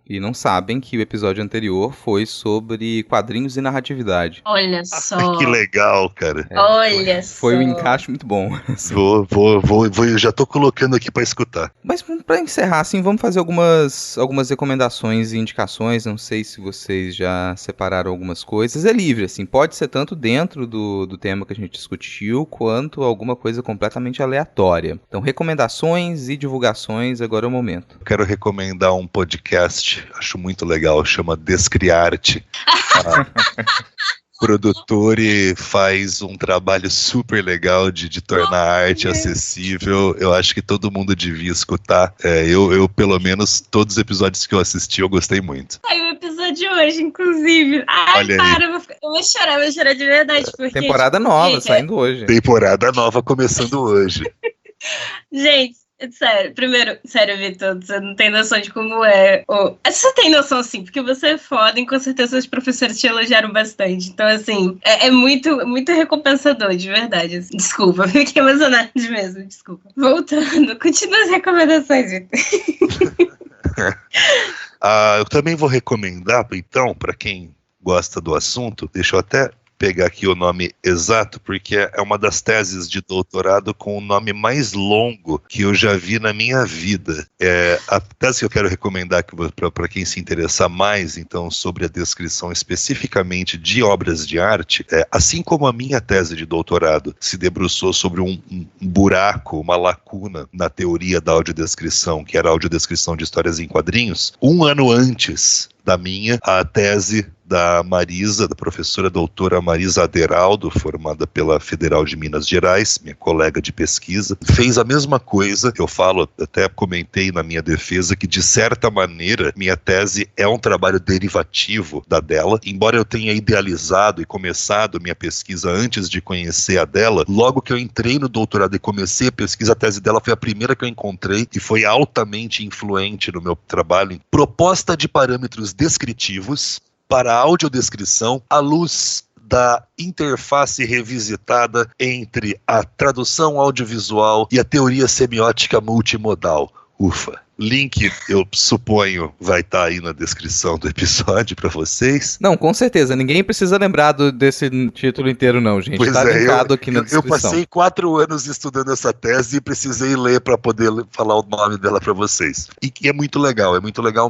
e não sabem que o episódio anterior foi sobre quadrinhos e narratividade. Olha só. Que legal, cara. Olha só. Foi um encaixe muito bom. Assim. Vou, eu já tô colocando aqui pra escutar. Mas pra encerrar, assim, vamos fazer algumas recomendações e indicações. Não sei se vocês já separaram algumas coisas. É livre, assim, pode ser tanto dentro do tema que a gente discutiu, quanto alguma coisa completamente aleatória. Então, recomendações e divulgações, agora é o momento. Eu quero recomendar um podcast, acho muito legal, chama Descriarte. produtor e faz um trabalho super legal de tornar a arte acessível. Eu acho que todo mundo devia escutar. Eu, pelo menos, todos os episódios que eu assisti, eu gostei muito. Saiu o episódio de hoje, inclusive. Ai, Olha para, eu vou chorar de verdade. Porque, Temporada nova, gente, saindo hoje. Temporada nova começando hoje. Gente, sério, primeiro, sério, Vitor, você não tem noção de como é. Você tem noção, sim, porque você é foda e com certeza os professores te elogiaram bastante. Então, assim, é muito, muito recompensador, de verdade. Assim. Desculpa, fiquei emocionada mesmo, desculpa. Voltando, continua as recomendações, Vitor. Eu também vou recomendar, então, para quem gosta do assunto, deixa eu até pegar aqui o nome exato, porque é uma das teses de doutorado com o nome mais longo que eu já vi na minha vida. A tese que eu quero recomendar para quem se interessar mais, então, sobre a descrição especificamente de obras de arte, assim como a minha tese de doutorado se debruçou sobre um buraco, uma lacuna na teoria da audiodescrição, que era a audiodescrição de histórias em quadrinhos, um ano antes da minha, a tese da Marisa, da professora doutora Marisa Aderaldo, formada pela Federal de Minas Gerais, minha colega de pesquisa, fez a mesma coisa. Eu falo, até comentei na minha defesa, que de certa maneira minha tese é um trabalho derivativo da dela, embora eu tenha idealizado e começado minha pesquisa antes de conhecer a dela. Logo que eu entrei no doutorado e comecei a pesquisa, a tese dela foi a primeira que eu encontrei e foi altamente influente no meu trabalho. Proposta de parâmetros descritivos para a audiodescrição à luz da interface revisitada entre a tradução audiovisual e a teoria semiótica multimodal. Ufa! Link, eu suponho, vai estar aí na descrição do episódio para vocês. Não, com certeza. Ninguém precisa lembrar desse título inteiro, não, gente. Pois tá linkado aqui na descrição. Eu passei 4 anos estudando essa tese e precisei ler para poder falar o nome dela para vocês. E é muito legal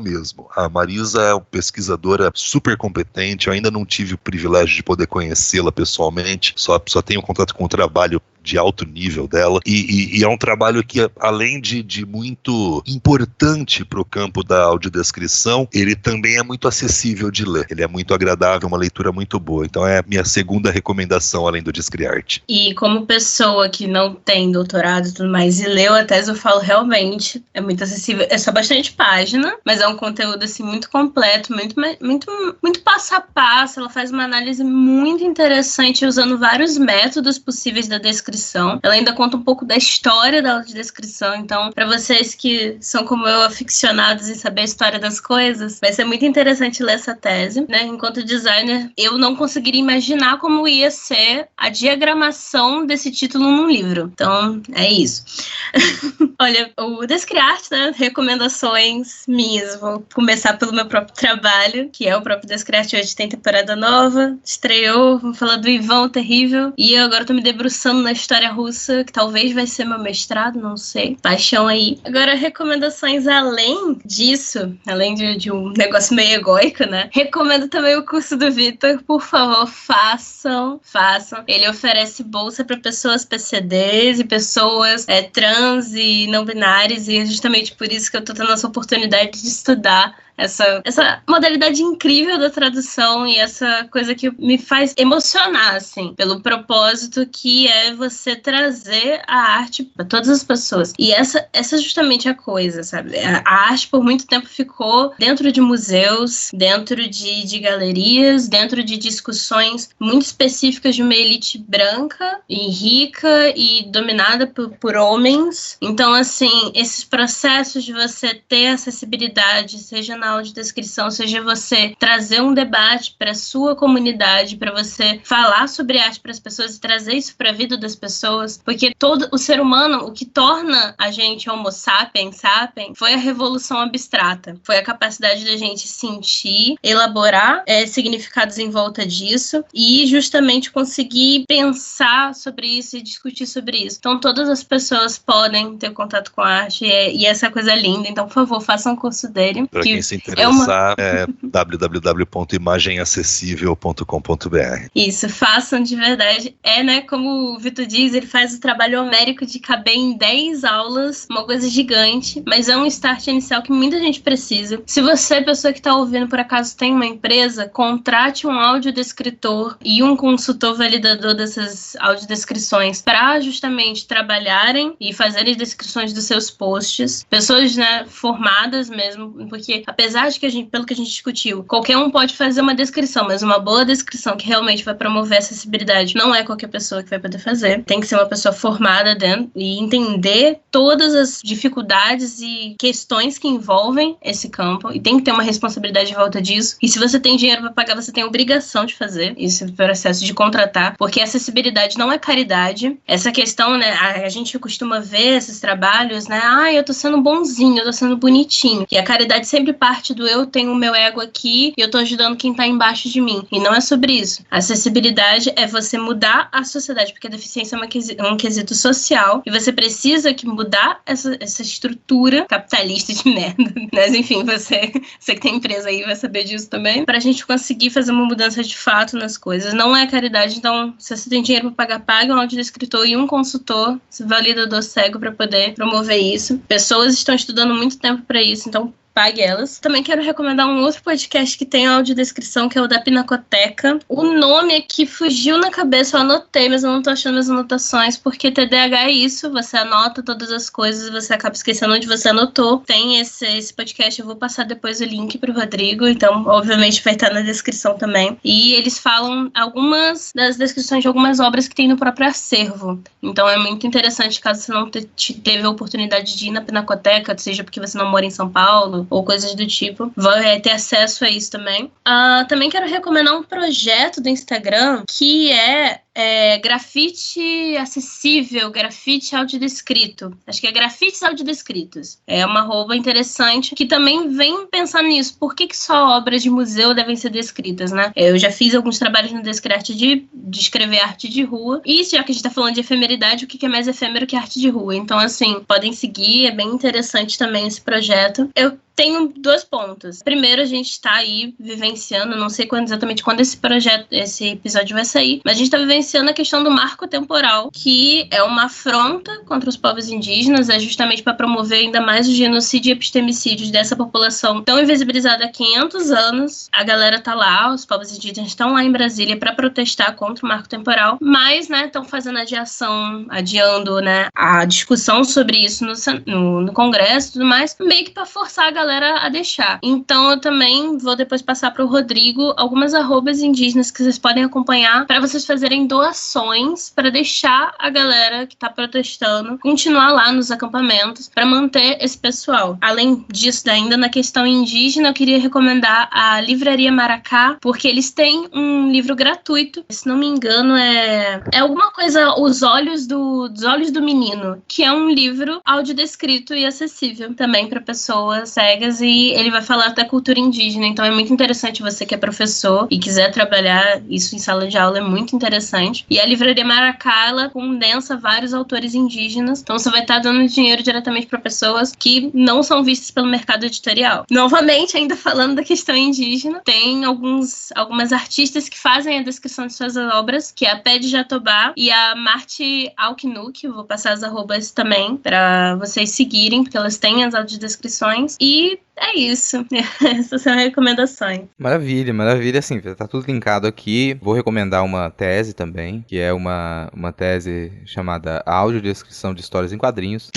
mesmo. A Marisa é uma pesquisadora super competente. Eu ainda não tive o privilégio de poder conhecê-la pessoalmente. Só tenho contato com o trabalho de alto nível dela, e é um trabalho que, além de muito importante para o campo da audiodescrição, ele também é muito acessível de ler, ele é muito agradável, uma leitura muito boa. Então é a minha segunda recomendação, além do Descriarte. E como pessoa que não tem doutorado e tudo mais, e leu a tese, eu falo, realmente, é muito acessível, é só bastante página, mas é um conteúdo, assim, muito completo, muito passo a passo. Ela faz uma análise muito interessante, usando vários métodos possíveis da descrição. Ela ainda conta um pouco da história da audiodescrição, então, para vocês que são como eu, aficionados em saber a história das coisas, vai ser muito interessante ler essa tese, né? Enquanto designer, eu não conseguiria imaginar como ia ser a diagramação desse título num livro. Então, é isso. Olha, o Descriarte, né? Recomendações minhas. Vou começar pelo meu próprio trabalho, que é o próprio Descriarte. Hoje tem temporada nova, estreou, vamos falar do Ivan o Terrível, e eu agora tô me debruçando na história russa, que talvez vai ser meu mestrado, não sei. Paixão aí. Agora, recomendações além disso, além de um negócio meio egóico, né? Recomendo também o curso do Vitor. Por favor, façam. Ele oferece bolsa para pessoas PCDs e pessoas trans e não binárias, e é justamente por isso que eu tô tendo essa oportunidade de estudar essa modalidade incrível da tradução e essa coisa que me faz emocionar, assim, pelo propósito que é você trazer a arte para todas as pessoas. E essa é justamente a coisa, sabe? A arte por muito tempo ficou dentro de museus, dentro de galerias, dentro de discussões muito específicas de uma elite branca e rica e dominada por homens. Então, assim, esses processos de você ter acessibilidade, seja na audiodescrição, seja você trazer um debate para a sua comunidade, para você falar sobre arte para as pessoas e trazer isso para a vida das pessoas, porque todo o ser humano, o que torna a gente homo sapiens, foi a revolução abstrata, foi a capacidade da gente sentir, elaborar significados em volta disso e justamente conseguir pensar sobre isso e discutir sobre isso. Então todas as pessoas podem ter contato com a arte e essa coisa linda, então por favor, façam um curso dele. Para quem se interessar, www.imagemacessível.com.br. Isso, façam de verdade. Né, como o Vitor diz, ele faz o trabalho homérico de caber em 10 aulas, uma coisa gigante, mas mas é um start inicial que muita gente precisa. Se você, pessoa que está ouvindo, por acaso tem uma empresa, contrate um audiodescritor e um consultor validador dessas audiodescrições para justamente trabalharem e fazerem descrições dos seus posts. Pessoas, né, formadas mesmo, porque apesar de que pelo que a gente discutiu, qualquer um pode fazer uma descrição, mas uma boa descrição que realmente vai promover a acessibilidade não é qualquer pessoa que vai poder fazer. Tem que ser uma pessoa formada dentro e entender todas as dificuldades e questões que envolvem esse campo, e tem que ter uma responsabilidade em volta disso. E se você tem dinheiro para pagar, você tem a obrigação de fazer esse processo de contratar, porque acessibilidade não é caridade. Essa questão, né, a gente costuma ver esses trabalhos, né, eu tô sendo bonzinho, eu tô sendo bonitinho, e a caridade sempre parte do eu tenho o meu ego aqui e eu tô ajudando quem tá embaixo de mim, e não é sobre isso. A acessibilidade é você mudar a sociedade, porque a deficiência é um quesito social, e você precisa que mudar essa estrutura capitalista de merda. Mas enfim, você que tem empresa aí vai saber disso também, pra gente conseguir fazer uma mudança de fato nas coisas. Não é caridade, então se você tem dinheiro pra pagar, pague um audiodescritor e um consultor, validador cego pra poder promover isso. Pessoas estão estudando muito tempo pra isso, então pague elas. Também quero recomendar um outro podcast que tem audiodescrição, que é o da Pinacoteca. O nome aqui fugiu na cabeça, eu anotei, mas eu não tô achando as anotações, porque TDAH é isso, você anota todas as coisas e você acaba esquecendo onde você anotou. Tem esse podcast, eu vou passar depois o link pro Rodrigo, então obviamente vai estar na descrição também. E eles falam algumas das descrições de algumas obras que tem no próprio acervo. Então é muito interessante, caso você não teve a oportunidade de ir na Pinacoteca, seja porque você não mora em São Paulo, ou coisas do tipo, vai ter acesso a isso também. Também quero recomendar um projeto do Instagram que é grafite acessível, grafite audiodescrito. Acho que é grafites audiodescritos. É uma arroba interessante que também vem pensando nisso. Por que só obras de museu devem ser descritas, né? Eu já fiz alguns trabalhos no Descriarte de escrever arte de rua. E já que a gente tá falando de efemeridade, o que é mais efêmero que arte de rua? Então, assim, podem seguir. É bem interessante também esse projeto. Eu tenho 2 pontos. Primeiro, a gente tá aí vivenciando, não sei exatamente quando esse episódio vai sair, mas a gente tá vivenciando a questão do marco temporal, que é uma afronta contra os povos indígenas, é justamente para promover ainda mais o genocídio e epistemicídios dessa população tão invisibilizada há 500 anos. A galera tá lá, os povos indígenas estão lá em Brasília para protestar contra o marco temporal, mas, né, estão fazendo adiando, né, a discussão sobre isso no Congresso e tudo mais, meio que para forçar a galera a deixar. Então eu também vou depois passar para o Rodrigo algumas arrobas indígenas que vocês podem acompanhar para vocês fazerem doações para deixar a galera que está protestando continuar lá nos acampamentos para manter esse pessoal. Além disso, ainda na questão indígena, eu queria recomendar a Livraria Maracá, porque eles têm um livro gratuito, se não me engano é alguma coisa, Os Olhos do Menino, que é um livro audiodescrito e acessível também para pessoas cegas, e ele vai falar da cultura indígena, então é muito interessante. Você que é professor e quiser trabalhar isso em sala de aula, é muito interessante. E a Livraria Maracá, ela condensa vários autores indígenas, então você vai estar dando dinheiro diretamente para pessoas que não são vistas pelo mercado editorial. Novamente, ainda falando da questão indígena, tem algumas artistas que fazem a descrição de suas obras, que é a Pé de Jatobá e a Marte Alknuk. Eu vou passar as arrobas também para vocês seguirem, porque elas têm as audiodescrições. E é isso. Essas são as recomendações. Maravilha, maravilha. Assim, tá tudo linkado aqui. Vou recomendar uma tese também, que é uma tese chamada Audiodescrição de Histórias em Quadrinhos.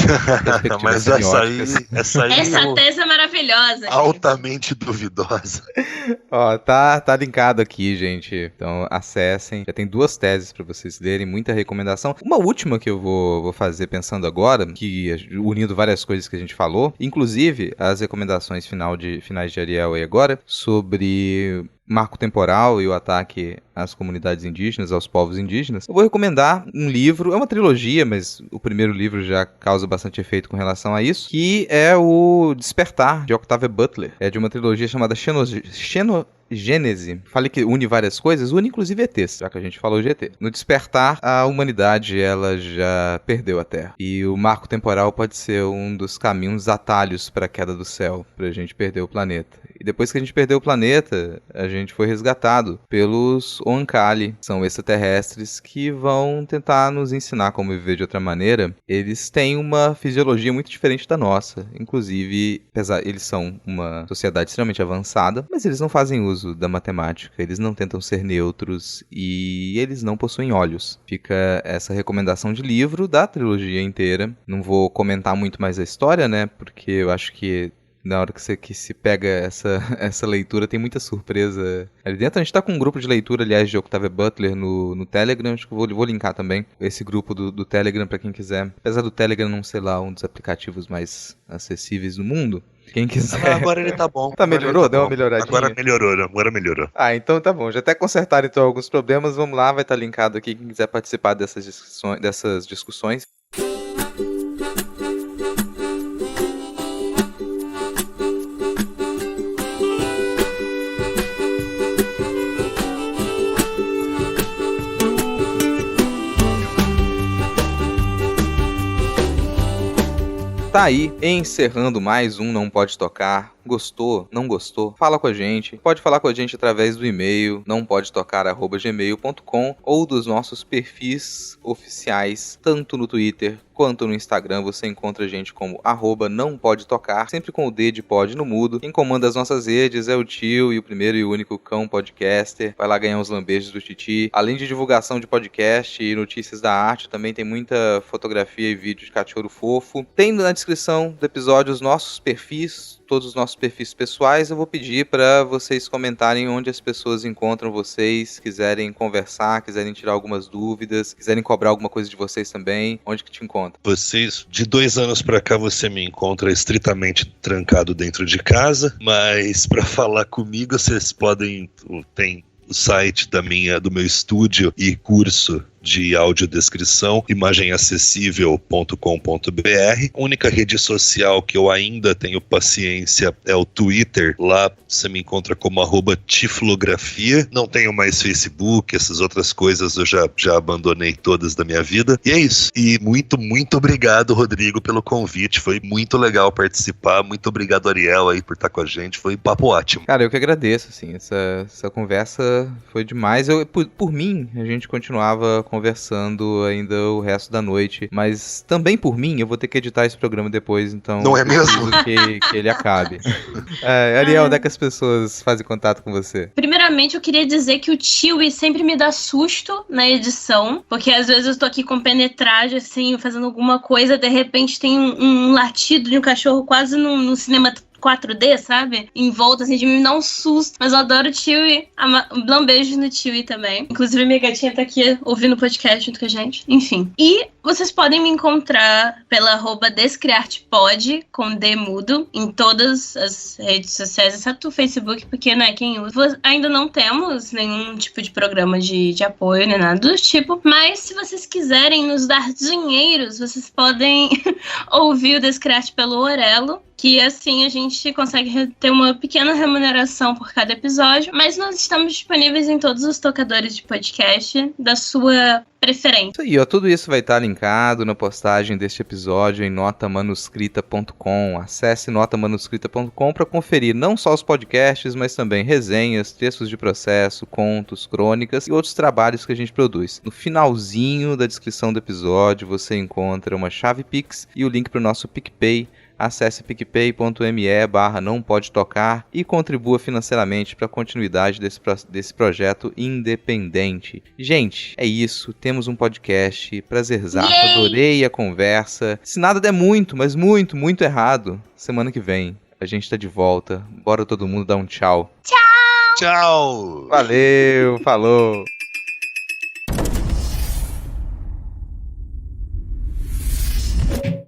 Mas essa tese é maravilhosa. Altamente duvidosa. Ó, tá linkado aqui, gente. Então acessem. Já tem 2 teses pra vocês lerem, muita recomendação. Uma última que eu vou fazer pensando agora, que unindo várias coisas que a gente falou, inclusive as recomendações finais de Ariel aí agora, sobre marco temporal e o ataque às comunidades indígenas, aos povos indígenas. Eu vou recomendar um livro, é uma trilogia, mas o primeiro livro já causa bastante efeito com relação a isso, que é o Despertar, de Octavia Butler. É de uma trilogia chamada Gênese. Falei que une várias coisas, une inclusive ETs, já que a gente falou de ET. No despertar, a humanidade ela já perdeu a Terra. E o marco temporal pode ser um dos caminhos atalhos para a queda do céu, pra gente perder o planeta. E depois que a gente perdeu o planeta, a gente foi resgatado pelos Oankali. São extraterrestres que vão tentar nos ensinar como viver de outra maneira. Eles têm uma fisiologia muito diferente da nossa. Inclusive, eles são uma sociedade extremamente avançada, mas eles não fazem uso da matemática. Eles não tentam ser neutros e eles não possuem olhos. Fica essa recomendação de livro da trilogia inteira. Não vou comentar muito mais a história, né? Porque eu acho que na hora que se pega essa leitura, tem muita surpresa ali dentro. A gente tá com um grupo de leitura, aliás, de Octavia Butler no Telegram. Acho que eu vou linkar também esse grupo do Telegram pra quem quiser. Apesar do Telegram não ser lá um dos aplicativos mais acessíveis do mundo, quem quiser. Agora ele tá bom. Melhorou? Deu uma melhoradinha? Agora melhorou. Ah, então tá bom. Já até consertaram então alguns problemas. Vamos lá, vai estar linkado aqui quem quiser participar dessas discussões. Tá aí, encerrando mais um Não Pode Tocar. Gostou? Não gostou? Fala com a gente. Pode falar com a gente através do e-mail nãopodetocar@gmail.com ou dos nossos perfis oficiais, tanto no Twitter quanto no Instagram. Você encontra a gente como @nãopodetocar, sempre com o D de pod no mudo. Quem comanda as nossas redes é o tio e o primeiro e único cão podcaster. Vai lá ganhar uns lambejos do Titi. Além de divulgação de podcast e notícias da arte, também tem muita fotografia e vídeo de cachorro fofo. Tem na descrição do episódio os nossos perfis, todos os nossos perfis pessoais. Eu vou pedir para vocês comentarem onde as pessoas encontram vocês, quiserem conversar, quiserem tirar algumas dúvidas, quiserem cobrar alguma coisa de vocês também, onde que te encontra? Vocês, de 2 anos pra cá, você me encontra estritamente trancado dentro de casa, mas para falar comigo, vocês podem, tem o site do meu estúdio e curso de audiodescrição, imagemacessível.com.br. A única rede social que eu ainda tenho paciência é o Twitter. Lá você me encontra como @tiflografia. Não tenho mais Facebook, essas outras coisas eu já abandonei todas da minha vida. E é isso. E muito, muito obrigado, Rodrigo, pelo convite. Foi muito legal participar. Muito obrigado, Ariel, aí, por estar com a gente. Foi um papo ótimo. Cara, eu que agradeço, assim. Essa conversa foi demais. Por mim, a gente continuava conversando ainda o resto da noite, mas também por mim, eu vou ter que editar esse programa depois, então não é mesmo? Que ele acabe. Ariel, onde é que as pessoas fazem contato com você? Primeiramente, eu queria dizer que o Chewie sempre me dá susto na edição, porque às vezes eu tô aqui com penetragem, assim, fazendo alguma coisa, de repente tem um latido de um cachorro quase no cinema 4D, sabe? Em volta, assim, de me dar um susto. Mas eu adoro o Chewie. Dá um beijo no Chewie também. Inclusive, minha gatinha tá aqui ouvindo o podcast junto com a gente. Enfim. E vocês podem me encontrar pela @descriartepod, com D mudo, em todas as redes sociais, exceto o Facebook, porque, né, quem usa. Ainda não temos nenhum tipo de programa de apoio, nem nada do tipo. Mas, se vocês quiserem nos dar dinheiros, vocês podem ouvir o Descriarte pelo Orelo, que assim a gente consegue ter uma pequena remuneração por cada episódio, mas nós estamos disponíveis em todos os tocadores de podcast da sua preferência. Isso aí, ó, tudo isso vai estar linkado na postagem deste episódio em notamanuscrita.com. Acesse notamanuscrita.com para conferir não só os podcasts, mas também resenhas, textos de processo, contos, crônicas e outros trabalhos que a gente produz. No finalzinho da descrição do episódio você encontra uma chave Pix e o link para o nosso PicPay. Acesse picpay.me/nãopodetocar e contribua financeiramente para a continuidade desse projeto independente. Gente, é isso. Temos um podcast. Prazerzaço. Adorei a conversa. Se nada der muito, mas muito, muito errado, semana que vem a gente tá de volta. Bora todo mundo dar um tchau. Tchau! Valeu, falou!